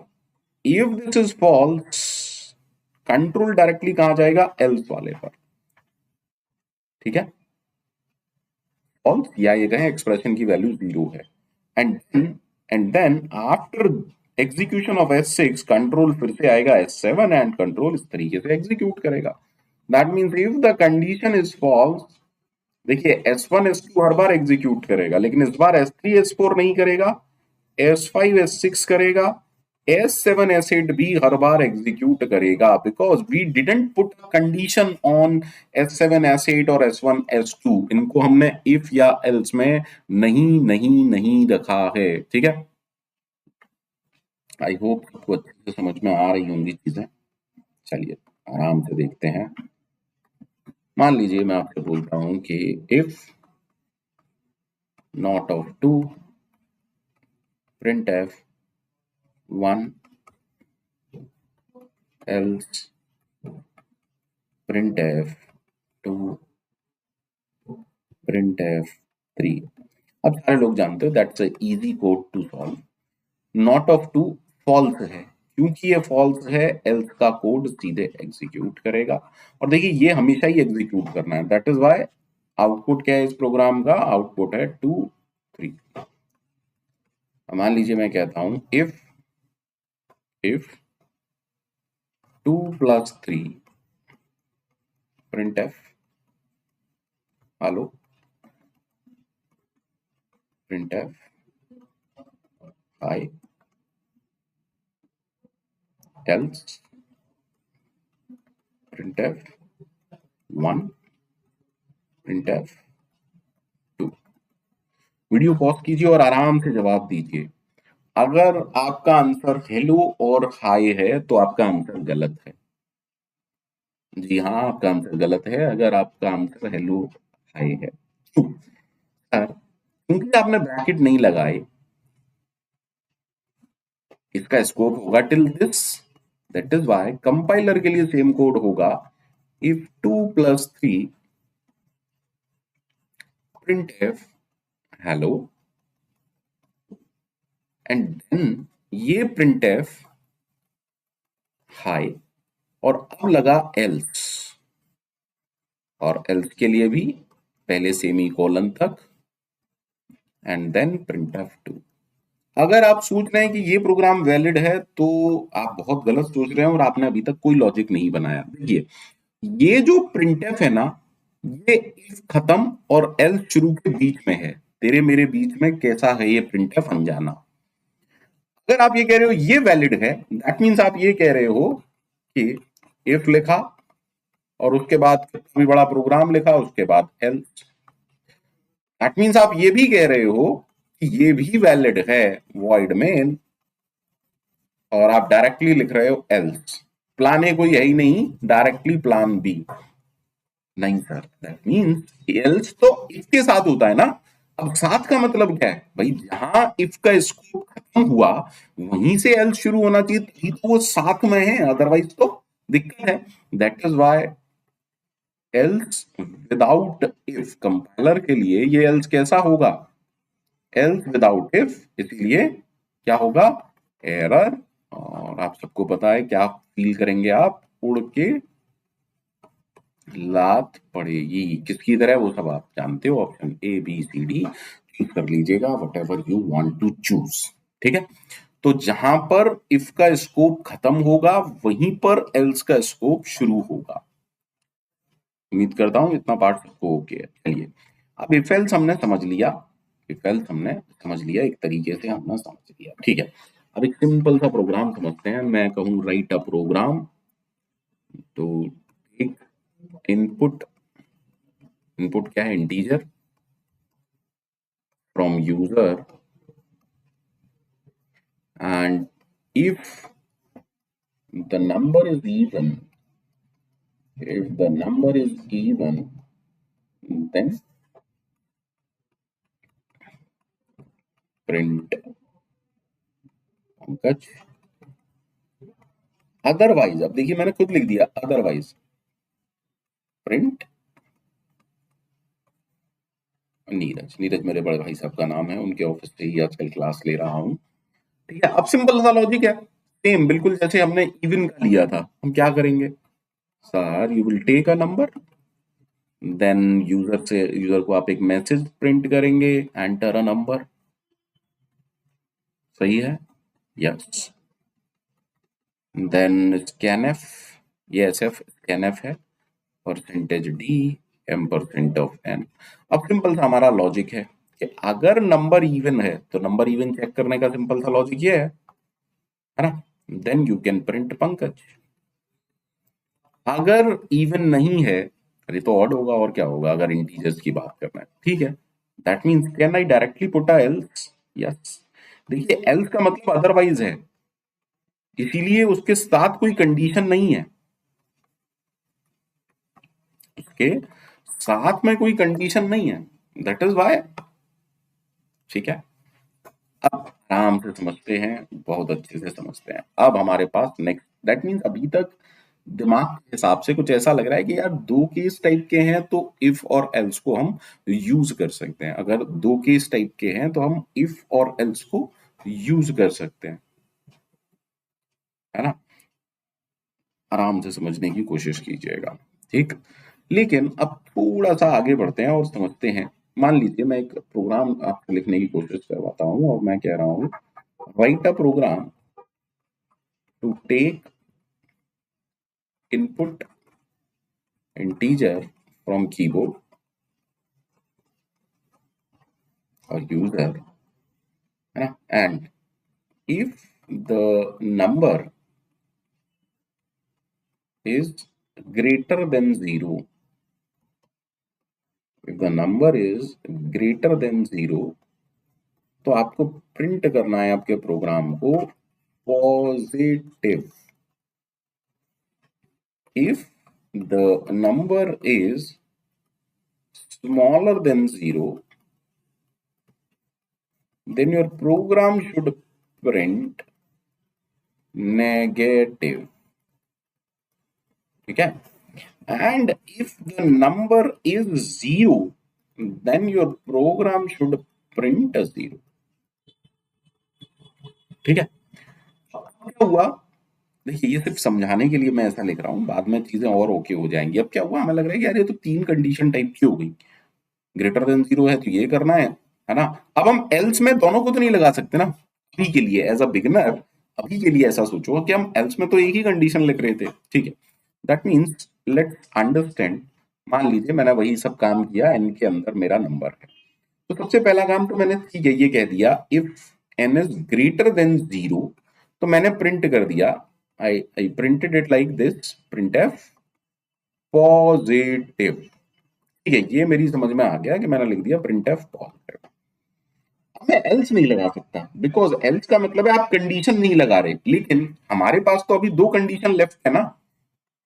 if this is false, control directly कहां जाएगा, एल्स वाले पर। ठीक है, फॉल्स, या ये कहें एक्सप्रेशन की वैल्यू जीरो है। And then after execution of S6, control फिर से आएगा S7, एंड कंट्रोल इस तरीके से एग्जीक्यूट करेगा। That means if the condition is false, देखिए S1 S2 हर बार एग्जीक्यूट करेगा, लेकिन इस बार S3 S4 नहीं करेगा, S5 S6 करेगा, S7 S8 भी हर बार एग्जीक्यूट करेगा, because we didn't put condition on S7 S8 और S1 S2, इनको हमने इफ या एल्स में नहीं रखा है। ठीक है, आई होप सबको अच्छे से समझ में आ रही होंगी चीजें। चलिए आराम से देखते हैं। मान लीजिए मैं आपसे बोलता हूं कि if not of 2, printf 1, else printf 2, printf 3। अब सारे लोग जानते हो that's a easy code to solve. Not of 2 false है, क्योंकि ये फॉल्स है एल्स का कोड सीधे एग्जीक्यूट करेगा, और देखिए ये हमेशा ही एग्जीक्यूट करना है, दैट इज व्हाई आउटपुट क्या है इस प्रोग्राम का, आउटपुट है 2 3। मान लीजिए मैं कहता हूं if 2 + 3 printf, hello printf hi, else printf 1, printf 2। Video pause कीजिए और आराम से जवाब दीजिए। अगर आपका आंसर हेलो और हाय है तो आपका आंसर गलत है। जी हाँ, आपका आंसर गलत है अगर आपका आंसर हेलो हाय है। क्यों सर? क्योंकि आपने ब्रैकेट नहीं लगाए। इसका स्कोप होगा till this, that is why compiler के लिए सेम कोड होगा, if 2 + 3 printf hello, and then ये printf हाय, और अब लगा एल्स, और एल्स के लिए भी पहले सेमी कोलन तक, एंड देन printf 2। अगर आप सोच रहे हैं कि ये प्रोग्राम वैलिड है तो आप बहुत गलत सोच रहे हैं, और आपने अभी तक कोई लॉजिक नहीं बनाया। देखिए ये जो printf है ना, ये इफ खत्म और एल्स शुरू के बीच में है, तेरे मेरे बीच में कैसा है ये printf अनजाना। अगर आप ये कह रहे हो ये वैलिड है, दैट मीन्स आप ये कह रहे हो कि इफ लिखा और उसके बाद भी बड़ा प्रोग्राम लिखा, उसके बाद एल्स, दैट मीन्स आप ये भी कह रहे हो कि ये भी वैलिड है वॉइड मेन, और आप डायरेक्टली लिख रहे हो एल्स। प्लान ए कोई है ही नहीं, डायरेक्टली प्लान बी नहीं सर, दैट मीन्स एल्स तो इफ के साथ होता है ना। अब साथ का मतलब क्या है भाई, जहां इफ का स्कोप खत्म हुआ वहीं से एल्स शुरू होना चाहिए, तभी तो वो साथ में है, अदरवाइज तो दिक्कत है। That is why else without if, compiler के लिए ये एल्स कैसा होगा, एल्स विदाउट इफ, इसलिए क्या होगा, एरर। और आप सबको पता है क्या फील करेंगे आप, उड़ के लात पड़ेगी किसकी तरह, वो सब आप जानते हो, option A B C D choose कर लीजिएगा, whatever you want to choose. ठीक है, तो जहां पर इफ का स्कोप खत्म होगा वहीं पर एल्स का स्कोप शुरू होगा। उम्मीद करता हूं इतना पार्ट सबको ओके है। चलिए, अब इफ एल्स हमने समझ लिया, इफ एल्स हमने समझ लिया, एक तरीके से हमने समझ लिया। ठीक है, अब एक सिंपल सा प्रोग्राम समझते हैं। मैं कहूँ राइट अ प्रोग्राम, तो एक इनपुट, इनपुट क्या है, integer from user, and if the number is even, if the number is even, then print Pankaj, otherwise, अब देखिए मैंने खुद लिख दिया अदरवाइज प्रिंट नीरज। नीरज मेरे बड़े भाई साहब का नाम है, उनके ऑफिस से ही आजकल क्लास ले रहा हूं। ठीक है, अब सिंपल सा लॉजिक है, सेम बिल्कुल जैसे हमने इवन का लिया था। हम क्या करेंगे sir, you will take a number, then user से, यूजर को आप एक मैसेज प्रिंट करेंगे, एंटर अ नंबर। सही है, यस। देन स्कैनएफ, ये एसएफ स्कैनएफ है, percentage D M percent of N. अब सिंपल सा हमारा लॉजिक है कि अगर नंबर इवन है तो नंबर इवन चेक करने का सिंपल सा लॉजिक ये है ना, then you can print Pankaj. अगर इवन नहीं है, अरे तो ऑड होगा, और क्या होगा अगर इंटीजर्स की बात करना है। ठीक है, that means can I directly put a else, yes. देखिए एल्स का मतलब अदरवाइज है, इसीलिए उसके साथ कोई कंडीशन नहीं है, उसके साथ में कोई कंडीशन नहीं है, दैट इज वाई। ठीक है, अब आराम से समझते हैं, बहुत अच्छे से समझते हैं। अब हमारे पास नेक्स्ट, दैट मीन्स अभी तक दिमाग के हिसाब से कुछ ऐसा लग रहा है कि यार दो केस टाइप के हैं तो इफ और एल्स को हम यूज कर सकते हैं। अगर दो केस टाइप के हैं तो हम इफ और एल्स को यूज कर सकते हैं, है ना। आराम से समझने की कोशिश कीजिएगा, ठीक। लेकिन अब थोड़ा सा आगे बढ़ते हैं और समझते हैं। मान लीजिए मैं एक प्रोग्राम आपको लिखने की कोशिश करवाता हूँ और मैं कह रहा हूँ write a program to take input integer from keyboard और यूजर, है ना, and if the number is greater than zero, if the number is greater than zero, तो आपको प्रिंट करना है आपके प्रोग्राम को positive. If the number is smaller than zero, then your program should print negative। ठीक है, and if the number is zero, then your program should print a zero। ठीक है, क्या हुआ, देखिए ये सिर्फ समझाने के लिए मैं ऐसा लिख रहा हूँ, बाद में चीजें और ओके हो जाएंगी। अब क्या हुआ, हमें लग रहा है कि यार ये तो तीन कंडीशन टाइप की हो गई, ग्रेटर देन जीरो है तो ये करना है ना। अब हम एल्स में दोनों को तो नहीं लगा सकते ना, अभी के लिए एज अ बिगिनर, अभी के लिए ऐसा सोचो कि हम एल्स में तो एक ही कंडीशन लिख रहे थे। ठीक है, दैट मीन्स लेट्स अंडरस्टैंड। मान लीजिए मैंने वही सब काम किया, एन के अंदर मेरा नंबर है, तो सबसे पहला काम तो मैंने ठीक है ये कह दिया if N is greater than zero, तो मैंने प्रिंट कर दिया, I printed it like this, print f positive. ठीक है, ये मेरी समझ में आ गया कि मैंने लिख दिया प्रिंट एफ पॉजिटिव। मैं एल्स नहीं लगा सकता, बिकॉज एल्स का मतलब है आप कंडीशन नहीं लगा रहे, लेकिन हमारे पास तो अभी दो कंडीशन लेफ्ट है ना।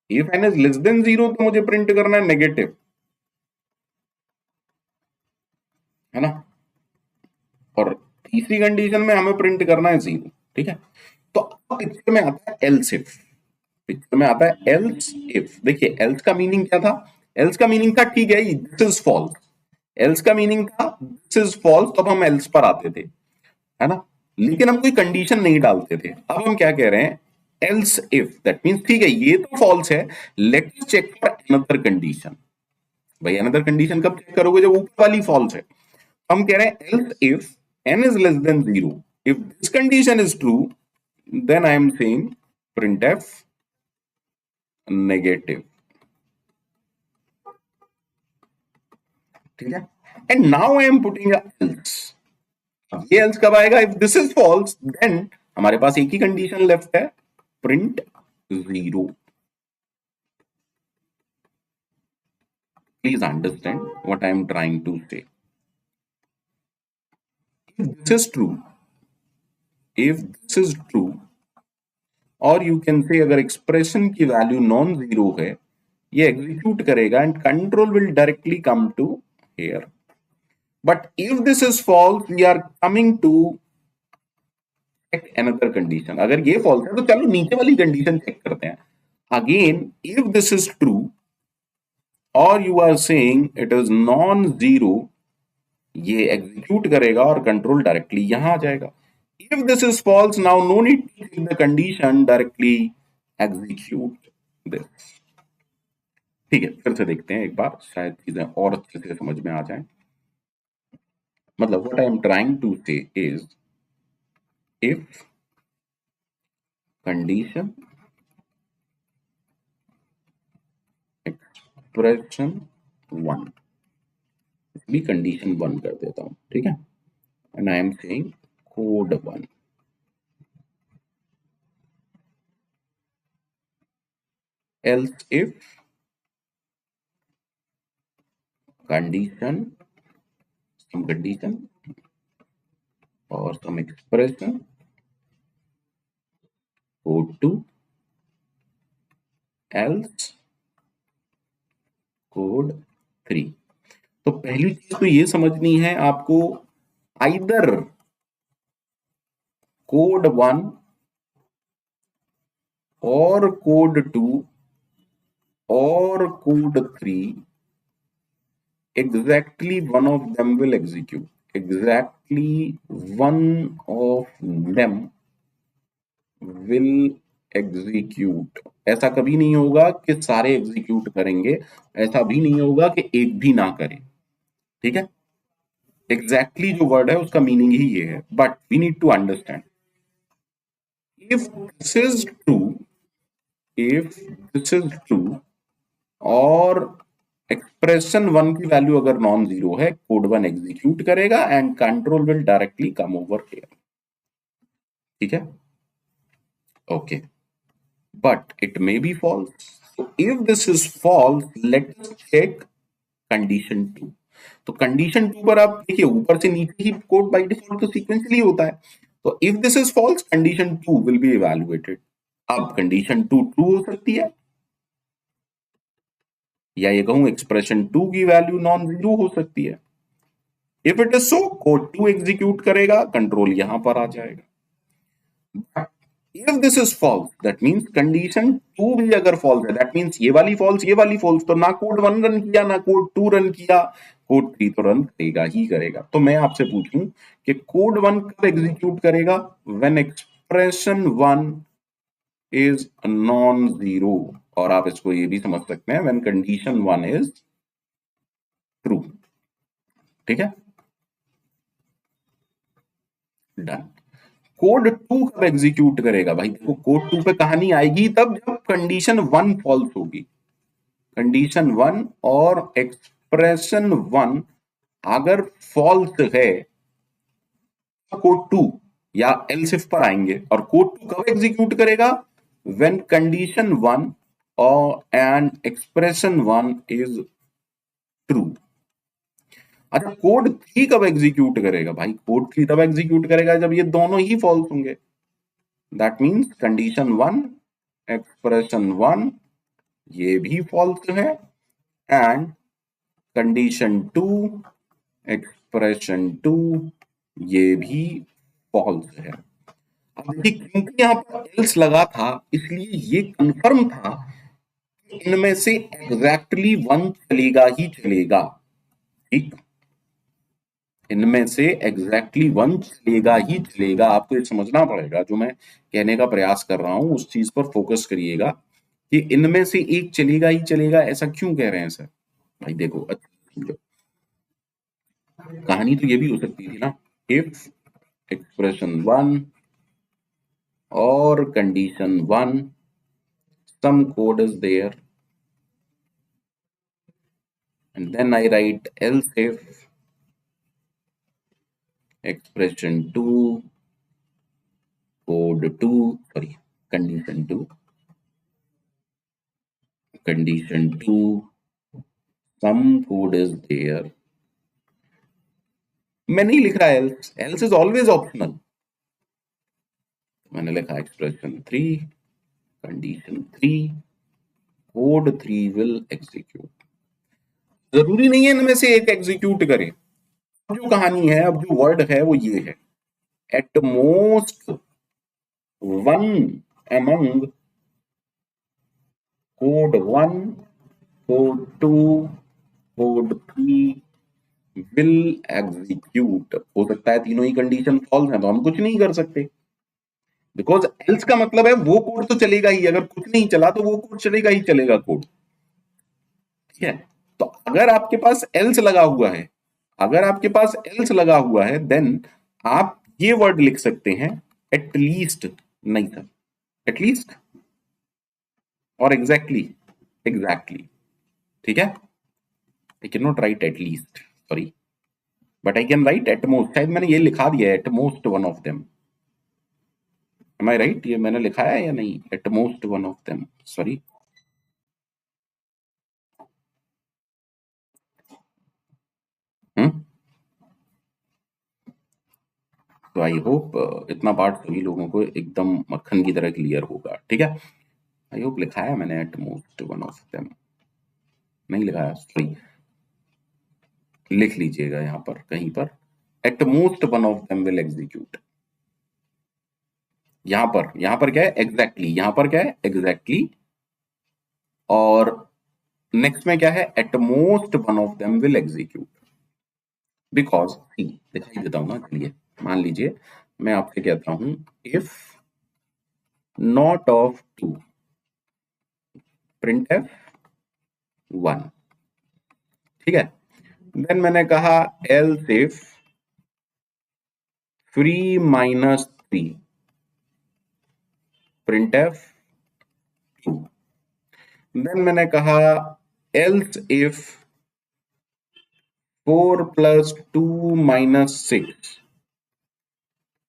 If N is less than zero तो मुझे प्रिंट करना है नेगेटिव, है ना, और तीसरी कंडीशन में हमें प्रिंट करना है जीरो। ठीक है, तो अब पिक्चर में आता है एल्स इफ, पिक्चर में आता है एल्स इफ। देखिए एल्स का मीनिंग क्या था, एल्स का मीनिंग था ठीक है दिस इज फॉल्स, एल्स का मीनिंग था दिस इज फॉल्स, तब हम एल्स पर आते थे, है ना, लेकिन हम कोई कंडीशन नहीं डालते थे। अब हम क्या कह रहे हैं, एल्स इफ, दैट मीन्स ठीक है ये तो फॉल्स है, let's check for another condition. भाई अनदर कंडीशन कब चेक करोगे, जब ऊपर वाली फॉल्स है। हम कह रहे हैं else if n is less than 0, if this condition is true, then I am saying printf negative, ठीक है। And now I am putting else, ये एल्स कब आएगा, if this is false then हमारे पास एक ही कंडीशन लेफ्ट है, print 0। Please understand what I am trying to say. if this is true if this is true, और you can से अगर एक्सप्रेशन की वैल्यू नॉन जीरो है, ये एग्जीक्यूट करेगा and control will directly come to here. But if this is false, we are coming to check another condition. अगर ये false है तो चलो नीचे वाली कंडीशन चेक करते हैं। Again if this is true और you are saying it is non zero, ये एग्जीक्यूट करेगा और कंट्रोल डायरेक्टली यहां आ जाएगा। If this is false, now no need to check the condition, directly execute this. ठीक है, फिर से देखते हैं एक बार, शायद चीजें और अच्छे से समझ में आ जाए। मतलब what I am trying to say is, if condition expression 1, भी कंडीशन 1 कर देता हूं, ठीक है। And I am saying code 1, else if condition, some condition or some expression code 2, else code 3। तो पहली चीज तो ये समझनी है आपको, आइदर कोड 1 और कोड 2 और code 3, exactly one of them will execute, exactly one of them will execute। ऐसा कभी नहीं होगा कि सारे एग्जीक्यूट करेंगे, ऐसा भी नहीं होगा कि एक भी ना करे, ठीक है। एग्जैक्टली जो वर्ड है उसका मीनिंग ही ये है, but we need to understand if this is true, if this is true और एक्सप्रेशन 1 की वैल्यू अगर नॉन जीरो है, कोड 1 एग्जीक्यूट करेगा and control will directly come over here, ठीक है। Okay, but it may be false. So if this is false, let us check condition 2। तो condition 2 पर आप देखिए, ऊपर से नीचे ही कोड बाय डिफॉल्ट तो सीक्वेंशियली होता है। तो if this is false, condition 2 will be evaluated. अब कंडीशन 2 ट्रू हो सकती है, या ये कहूं एक्सप्रेशन 2 की वैल्यू नॉन जीरो हो सकती है। If it is so, code 2 execute करेगा, कंट्रोल यहां पर आ जाएगा। If this is false, that means condition 2 भी अगर false है, that means ये वाली false, ये वाली false, तो ना कोड 1 रन किया ना कोड 2 रन किया, कोड 3 तो रन करेगा ही करेगा। तो मैं आपसे पूछूं कि कोड 1 कब एग्जीक्यूट करेगा, when expression 1 is non zero, और आप इसको ये भी समझ सकते हैं when condition 1 is true, ठीक है, डन। कोड 2 कब एग्जीक्यूट करेगा, भाई देखो कोड 2 पे कहानी आएगी तब जब कंडीशन 1 फॉल्स होगी। कंडीशन 1 और एक्सप्रेशन 1 अगर फॉल्स है तो कोड 2 या एल्स इफ पर आएंगे, और कोड 2 कब एग्जीक्यूट करेगा, व्हेन कंडीशन 1 और एंड एक्सप्रेशन 1 इज ट्रू। अच्छा, कोड 3 कब एग्जीक्यूट करेगा, भाई कोड 3 तब एग्जीक्यूट करेगा जब ये दोनों ही फॉल्स होंगे। दैट मीन्स कंडीशन 1 एक्सप्रेशन 1 ये भी फॉल्स है, एंड कंडीशन 2 एक्सप्रेशन 2 ये भी फॉल्स है। अब देखिए, क्योंकि यहां पर एल्स लगा था इसलिए ये कंफर्म था कि इनमें से एग्जैक्टली 1 चलेगा ही चलेगा, ठीक। इनमें से एग्जैक्टली वन चलेगा ही चलेगा। आपको ये समझना पड़ेगा, जो मैं कहने का प्रयास कर रहा हूं उस चीज पर फोकस करिएगा कि इनमें से एक चलेगा ही चलेगा। ऐसा क्यों कह रहे हैं सर? भाई देखो, अच्छा कहानी तो ये भी हो सकती थी ना, इफ एक्सप्रेशन वन और condition one, some code is there, and then I write else if expression 2, code 2, sorry, condition 2, condition 2, some code is there. मैं नहीं लिख रहा else, else is always optional. मैंने लिखा expression 3, condition 3, code 3 will execute. जरूरी नहीं है इनमें से एक एग्जीक्यूट करे। जो कहानी है, अब जो वर्ड है वो ये है, at most one among code 1, code 2, code 3 will execute। हो सकता है तीनों ही कंडीशन फॉल्स हैं तो हम कुछ नहीं कर सकते, बिकॉज एल्स का मतलब है वो कोड तो चलेगा ही, अगर कुछ नहीं चला तो वो कोड चलेगा ही चलेगा कोड। ठीक है, तो अगर आपके पास एल्स लगा हुआ है, अगर आपके पास एल्स लगा हुआ है, देन आप ये वर्ड लिख सकते हैं, एटलीस्ट। नहीं सर, एटलीस्ट और एग्जैक्टली, एग्जैक्टली। ठीक है, I can not write at least, sorry, but I can write at most. शायद मैंने ये लिखा दिया है, at most one of them. Am I right? ये मैंने लिखा है या नहीं? At most one of them, sorry. तो आई होप इतना पार्ट सभी लोगों को एकदम मक्खन की तरह क्लियर होगा। ठीक है, आई होप लिखा है मैंने eight most one of them, नहीं लिखा है, सॉरी। लिख लीजिएगा यहाँ पर कहीं पर, eight most one of them will execute. यहाँ पर क्या है? एग्जैक्टली। यहाँ पर क्या है? एग्जैक्टली। और नेक्स्ट में क्या है? At most one of them will execute. Because दिखाई देता हूं ना, चलिए मान लीजिए मैं आपसे कहता हूं, if not of 2 printf 1। ठीक है, देन मैंने कहा else if free -3 printf 2। Then मैंने कहा एल्स इफ 4 + 2 - 6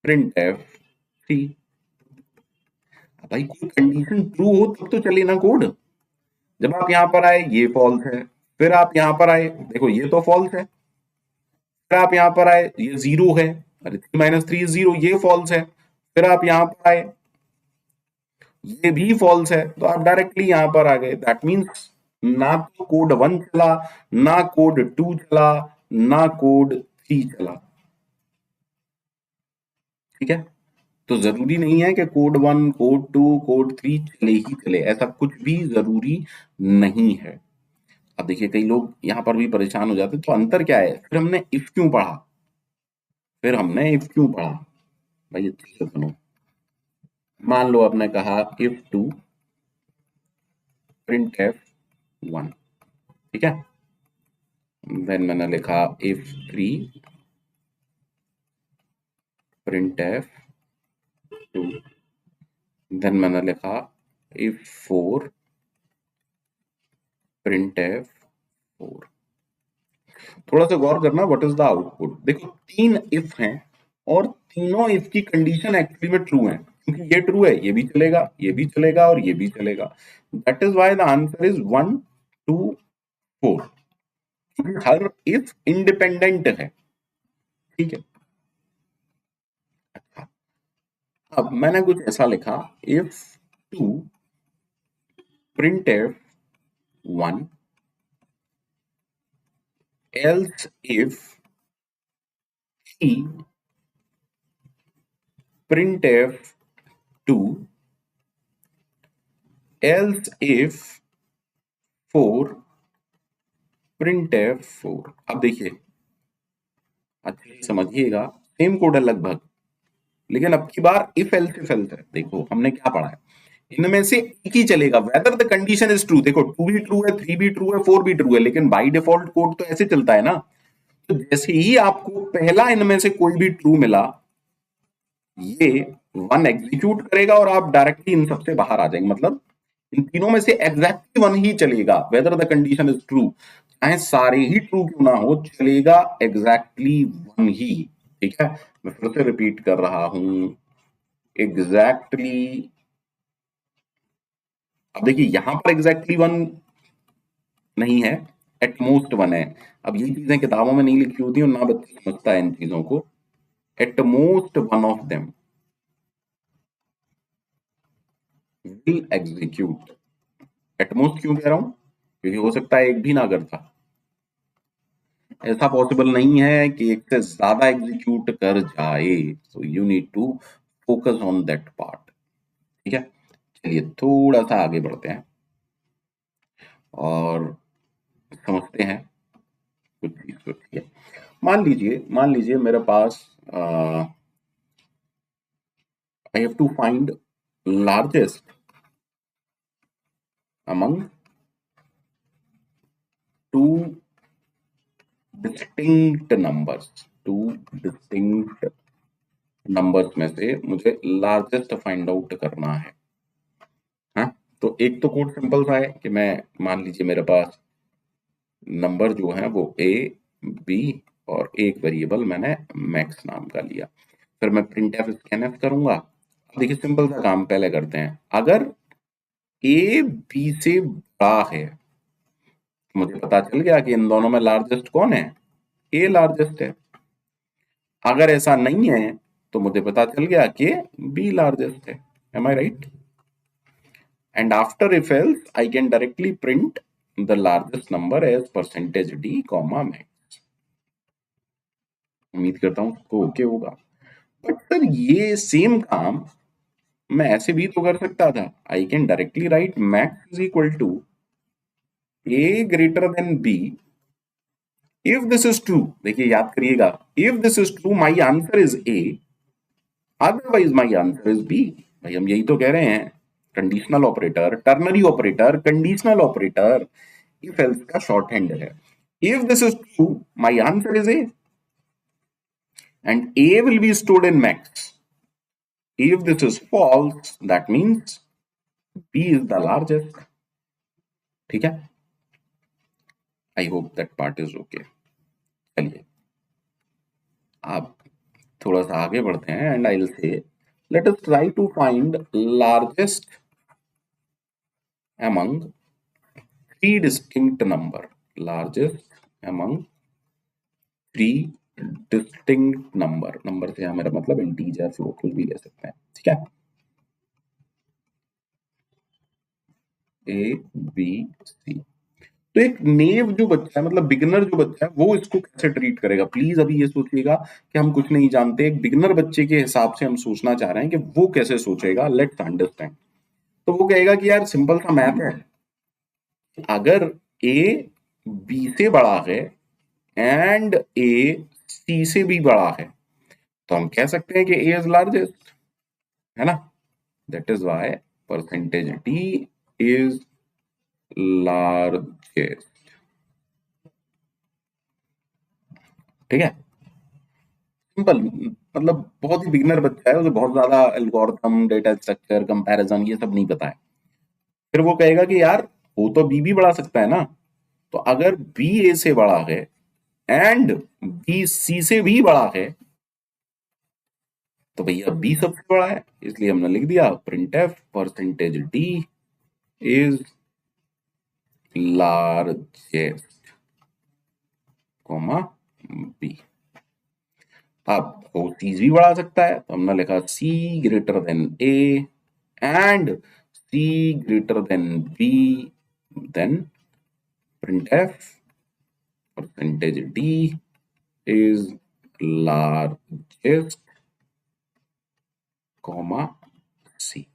प्रिंट एफ 3। भाई कोई कंडीशन ट्रू हो तब तो चले ना कोड। जब आप यहां पर आए ये फॉल्स है, फिर आप यहां पर आए, देखो ये तो फॉल्स है, फिर आप यहां पर आए ये 0 है, अरे 3 - 3 = 0, ये फॉल्स है, फिर आप यहां पर आए ये भी फॉल्स है, तो आप डायरेक्टली यहां पर आ गए। दैट मीन्स ना तो कोड 1 चला, ना कोड 2 चला, ना कोड 3 चला। ठीक है, तो जरूरी नहीं है कि कोड 1, कोड 2, कोड 3 चले ही चले, ऐसा कुछ भी जरूरी नहीं है। अब देखिए कई लोग यहां पर भी परेशान हो जाते, तो अंतर क्या है? फिर हमने इफ क्यों पढ़ा? भाई अच्छे से सुनो। मान लो आपने कहा इफ 2 प्रिंट एफ 1। ठीक है, देन मैंने लिखा इफ 3 प्रिंट एफ 2। देन मैंने लिखा इफ 4 प्रिंट एफ 4। थोड़ा सा गौर करना, व्हाट इज द आउटपुट। देखो 3 इफ हैं और तीनों इफ की कंडीशन एक्चुअली में ट्रू है, क्योंकि ये ट्रू है, ये भी चलेगा, ये भी चलेगा और ये भी चलेगा। That is why the answer is 1, 2, 4, क्योंकि हर इफ इंडिपेंडेंट है। ठीक है, अच्छा अब मैंने कुछ ऐसा लिखा, if 2 printf 1 else if 3 printf 2 else if 4 printf 4। अब देखिए, अच्छे से समझिएगा, सेम कोड है लगभग, लेकिन अब की बार इफ एल्स है। देखो हमने क्या पढ़ा है, इनमें से एक ही चलेगा, whether the condition is true. देखो 2 भी ट्रू है, 3 भी ट्रू है, 4 भी ट्रू है, लेकिन बाय डिफॉल्ट कोड तो ऐसे चलता है ना। तो जैसे ही आपको पहला इनमें से कोई भी ट्रू मिला, ये वन एग्जीक्यूट करेगा और आप डायरेक्टली इन सबसे बाहर आ जाएंगे। मतलब इन तीनों में से एग्जैक्टली वन ही चलेगा, whether the condition is true, चाहे सारे ही ट्रू क्यों ना हो, चलेगा एग्जैक्टली वन ही। ठीक है, मैं फिर से रिपीट कर रहा हूं, एग्जैक्टली। अब देखिए यहां पर एग्जैक्टली वन नहीं है, एटमोस्ट वन है। अब ये चीजें किताबों में नहीं लिखी होती और ना बच्चा समझता है इन चीजों को। At most one of them will execute. At most क्यों कह रहा हूं, क्योंकि हो सकता है एक भी ना करता, ऐसा पॉसिबल नहीं है कि एक से ज्यादा एग्जीक्यूट कर जाए। So you need to focus on that part. ठीक है, चलिए थोड़ा सा आगे बढ़ते हैं और समझते हैं कुछ चीज को। ठीक है, मान लीजिए मेरे पास I have to find largest among two distinct numbers. Two distinct numbers में से मुझे लार्जेस्ट फाइंड आउट करना है। हाँ, तो एक तो कोड सिंपल सा है कि मैं, मान लीजिए मेरे पास नंबर जो है वो ए बी और एक वेरिएबल मैंने मैक्स नाम का लिया, फिर मैं प्रिंट एफ स्कैनफ करूंगा। देखिए सिंपल सा काम पहले करते हैं, अगर ए बी से बड़ा है, मुझे पता चल गया कि इन दोनों में लार्जेस्ट कौन है, ए लार्जेस्ट है। अगर ऐसा नहीं है तो मुझे पता चल गया कि बी लार्जेस्ट है। Am I right? And after if else, I can directly print the largest number as percentage d comma max। उम्मीद करता हूं उसको ओके होगा। बट सर ये सेम काम मैं ऐसे भी तो कर सकता था। I can directly write max is equal to A greater than B if this is true. देखिए याद करिएगा, if this is true my answer is A, otherwise my answer is B. भाई हम यही तो कह रहे हैं, conditional operator, ternary operator, conditional operator if else का शॉर्ट हैंड है। If this is true my answer is A and A will be stored in max. If this is false that means B is the largest. ठीक है, I hope that part is okay. चलिए आप थोड़ा सा आगे बढ़ते हैं and I will say let us try to find largest among three distinct number। largest among three distinct number से हमारा मतलब इंटीजर फ्लोट कुछ भी ले सकते हैं। ठीक है, ए बी सी। तो एक नेव जो बच्चा है, मतलब बिगिनर जो बच्चा है, वो इसको कैसे ट्रीट करेगा? प्लीज अभी ये सोचिएगा कि हम कुछ नहीं जानते, एक बिगिनर बच्चे के हिसाब से हम सोचना चाह रहे हैं कि वो कैसे सोचेगा। Let's understand. तो वो कहेगा कि यार सिंपल सा मैथ है, अगर ए बी से बड़ा है एंड ए सी से भी बड़ा है तो हम कह सकते हैं कि ए इज लार्जेस्ट, है ना? That is why percentage D is largest. ठीक है, सिंपल, मतलब बहुत ही बिगिनर बच्चा है, उसे बहुत ज्यादा एल्गोरिथम, डेटा स्ट्रक्चर, कंपैरिजन ये सब नहीं पता है। फिर वो कहेगा कि यार वो तो बी भी बढ़ा सकता है ना, तो अगर बी ए से बड़ा है एंड बी सी से भी बड़ा है तो भैया बी सबसे बड़ा है, इसलिए हमने लिख दिया print F percentage D is largest comma B. अब वो चीज भी बढ़ा सकता है तो हमने लिखा c greater than a and c greater than b, then print F percentage D is largest comma c.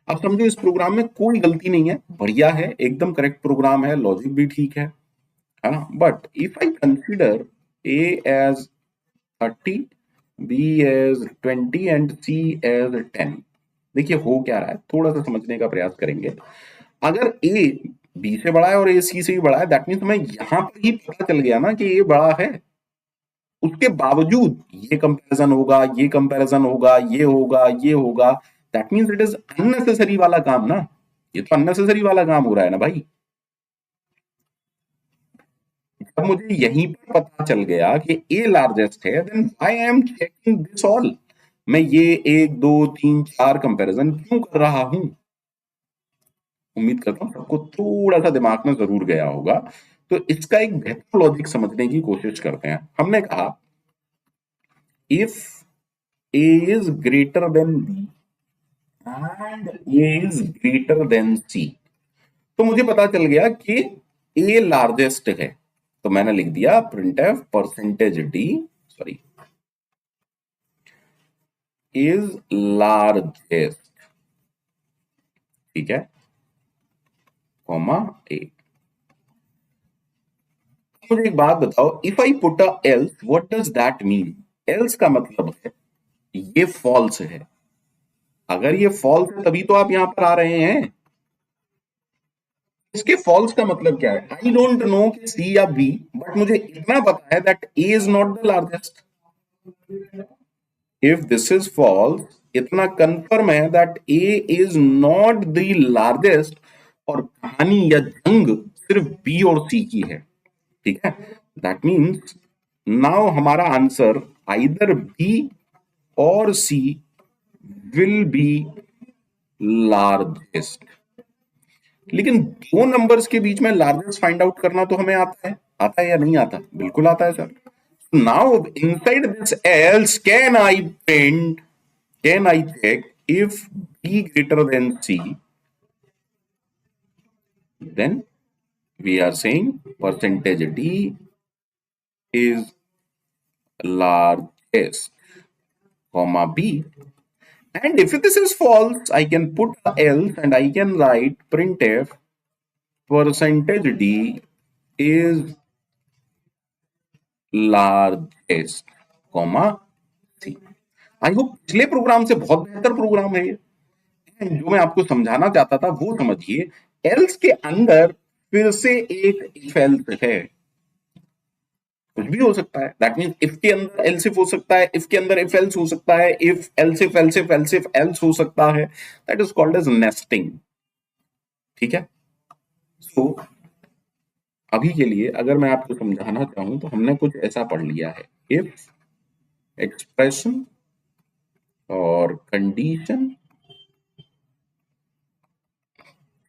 अब समझो इस प्रोग्राम में कोई गलती नहीं है, बढ़िया है, एकदम करेक्ट प्रोग्राम है, लॉजिक भी ठीक है ना? But if I consider A as 30, B as 20 and C as 10। देखिए हो क्या रहा है, थोड़ा सा समझने का प्रयास करेंगे। अगर A B से बड़ा है और A C से भी बड़ा है, दैट मीन्स हमें यहां पर ही पता चल गया ना कि A बड़ा है। उसके बावजूद ये कंपैरिजन होगा, ये कंपैरिजन होगा, ये होगा, ये होगा, that means it is unnecessary वाला काम ना। ये तो अननेसेसरी वाला काम हो रहा है ना भाई। जब मुझे यहीं पर पता चल गया कि ए लार्जेस्ट है, then why I am checking this all. मैं ये 1 2 3 4 कंपैरिजन क्यों कर रहा हूं? उम्मीद करता हूं सबको थोड़ा सा दिमाग में जरूर गया होगा। तो इसका एक बेहतर लॉजिक समझने की कोशिश करते हैं। हमने कहा if a is greater than b and a is greater than c, तो मुझे पता चल गया कि ए लार्जेस्ट है। तो मैंने लिख दिया print F percentage D, sorry, is largest, ठीक है, कॉमा ए। मुझे एक बात बताओ, if I put a else, what does that mean? Else का मतलब है ये फॉल्स है। अगर ये फॉल्स है तभी तो आप यहां पर आ रहे हैं। इसके फॉल्स का मतलब क्या है? आई डोंट नो कि सी या बी, बट मुझे इतना पता है that A is not the largest. If this is false, इतना कंफर्म है that A is not the largest, और कहानी या जंग सिर्फ बी और सी की है, ठीक है। दैट मीन्स नाउ हमारा आंसर आइदर बी और सी विल बी लार्जेस्ट। लेकिन दो नंबर्स के बीच में लार्जेस्ट फाइंड आउट करना तो हमें आता है। आता है या नहीं आता? बिल्कुल आता है sir. Now inside this else can I check if B greater than C, then we are saying percentage D is largest, comma B. And if this is false, I can put a else and I can write printf percentage D is largest, comma C। I hope पिछले programme से बहुत बेहतर programme है ये। जो मैं आपको समझाना चाहता था वो समझिए। एल्स के अंदर फिर से एक इफ एल्स है। कुछ भी हो सकता है, दैट मींस इफ के अंदर एल्स इफ हो सकता है, इफ के अंदर इफ एल्स हो सकता है, if else if else if else if else हो सकता है। That is called as nesting, ठीक है। सो अभी के लिए अगर मैं आपको समझाना चाहूं तो हमने कुछ ऐसा पढ़ लिया है, इफ, एक्सप्रेशन और कंडीशन,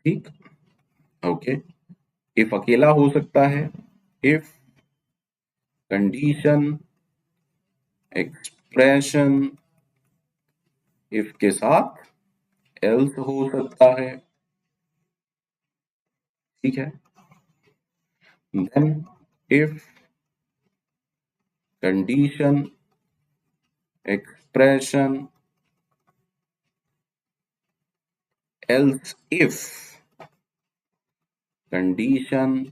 ठीक, ओके। इफ अकेला हो सकता है, इफ, कंडीशन, एक्सप्रेशन, इफ के साथ एल्स हो सकता है, ठीक है। Then if, condition, expression, else if, condition,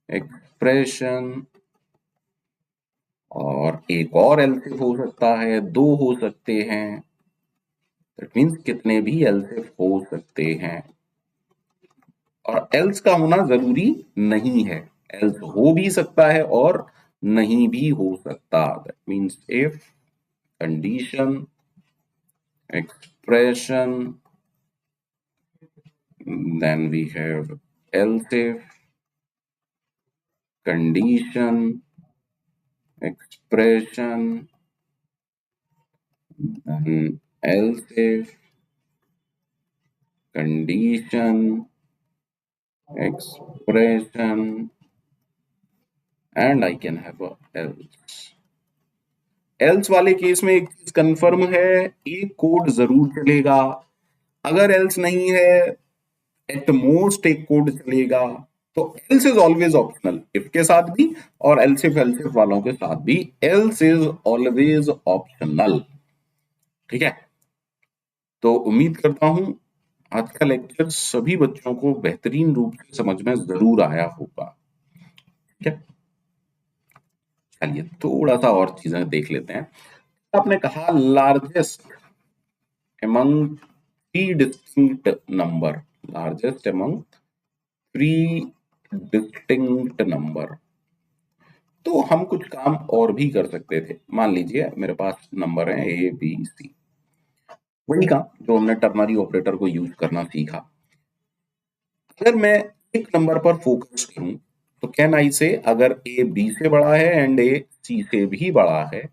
expression, और एक और एल्स इफ हो सकता है, दो हो सकते हैं। दैट मीन्स कितने भी एल्स इफ हो सकते हैं। और एल्स का होना जरूरी नहीं है, एल्स हो भी सकता है और नहीं भी हो सकता। That means if, condition, expression, then we have else if, condition, expression, then else if, condition, expression, and I can have a else। Else वाले केस में एक चीज कंफर्म है, एक कोड जरूर चलेगा। अगर एल्स नहीं है, एट मोस्ट एक कोड चलेगा। तो else is always optional, if के साथ भी और एल्सिफ वालों के साथ भी एल्स इज ऑलवेज ऑप्शनल, ठीक है। तो उम्मीद करता हूं आज का लेक्चर सभी बच्चों को बेहतरीन रूप से समझ में जरूर आया होगा, ठीक है। चलिए थोड़ा सा और चीजें देख लेते हैं। आपने कहा largest among three distinct number, largest among three distinct number। तो हम कुछ काम और भी कर सकते थे। मान लीजिए मेरे पास नंबर है ए बी सी, वही काम जो हमने टर्नरी ऑपरेटर को यूज करना सीखा। अगर मैं एक नंबर पर फोकस करूं तो कैन आई से अगर ए बी से बड़ा है एंड ए सी से भी बड़ा है,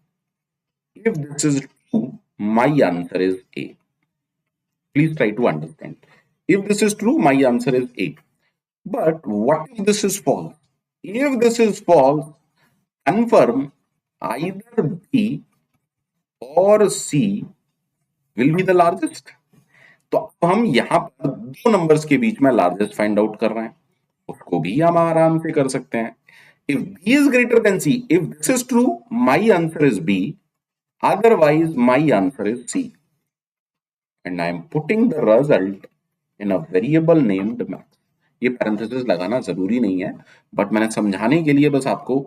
if this is true my answer is A. Please try to understand. If this is true, my answer is A. But what if this is false? If this is false, confirm either B or C will be the largest. तो अब हम यहाँ पर दो numbers के बीच में largest find out कर रहे हैं, उसको भी हम आराम से कर सकते हैं। If B is greater than C, if this is true, my answer is B. Otherwise, my answer is C. And I am putting the result in a variable named max. ये पैरेंथेसिस लगाना जरूरी नहीं है, but मैंने समझाने के लिए बस आपको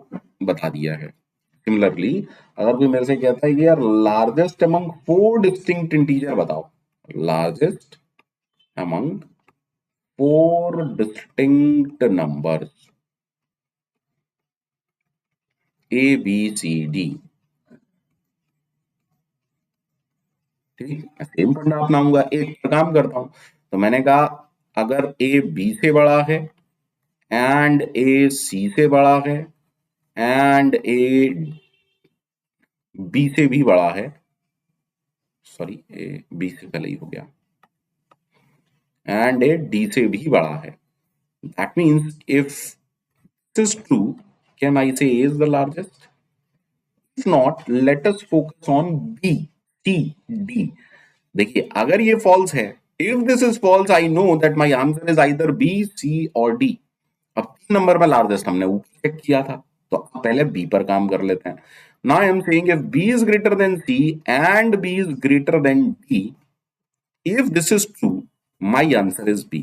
बता दिया है। सिमिलरली अगर कोई मेरे से कहता है कि यार largest among four distinct integer बताओ, largest among four distinct numbers a B C d, ठीक है, सेम फंडा अपनाऊंगा। एक काम करता हूं, तो मैंने कहा अगर ए बी से बड़ा है एंड ए सी से बड़ा है एंड ए बी से भी बड़ा है, सॉरी ए बी से पहले ही हो गया, एंड ए डी से भी बड़ा है, that means if this is true can I say a is the largest. If not let us focus on b C d. देखिए अगर ये फॉल्स है, if this is false I know that my answer is either b c और d. अब 3 number में largest हमने ऊपर check किया था, तो अब पहले बी पर काम कर लेते हैं। Now I am saying if B is greater than C and B is greater than D, if this is true my answer is B,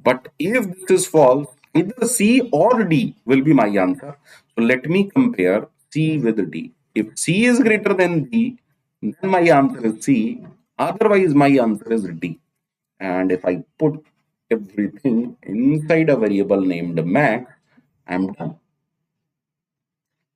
but if this is false either C or D will be my answer. So let me compare C with D. If C is greater than D, then my answer is C, otherwise my answer is D. And if I put everything inside a variable named max, I'm done.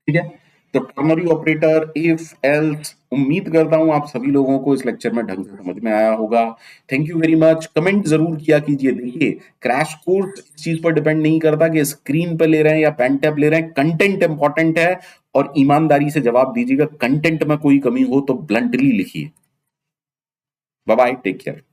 ठीक है, तो ternary operator, if else, उम्मीद करता हूं आप सभी लोगों को इस लेक्चर में ढंग से समझ में आया होगा। Thank you very much. Comment जरूर किया कीजिए। देखिए क्रैश कोर्स इस चीज पर डिपेंड नहीं करता कि स्क्रीन पे ले रहे हैं या पेन टैब ले रहे हैं, कंटेंट इंपॉर्टेंट है और ईमानदारी से जवाब दीजिएगा। कंटेंट में कोई कमी हो तो ब्लंटली लिखिए। Bye bye, take care.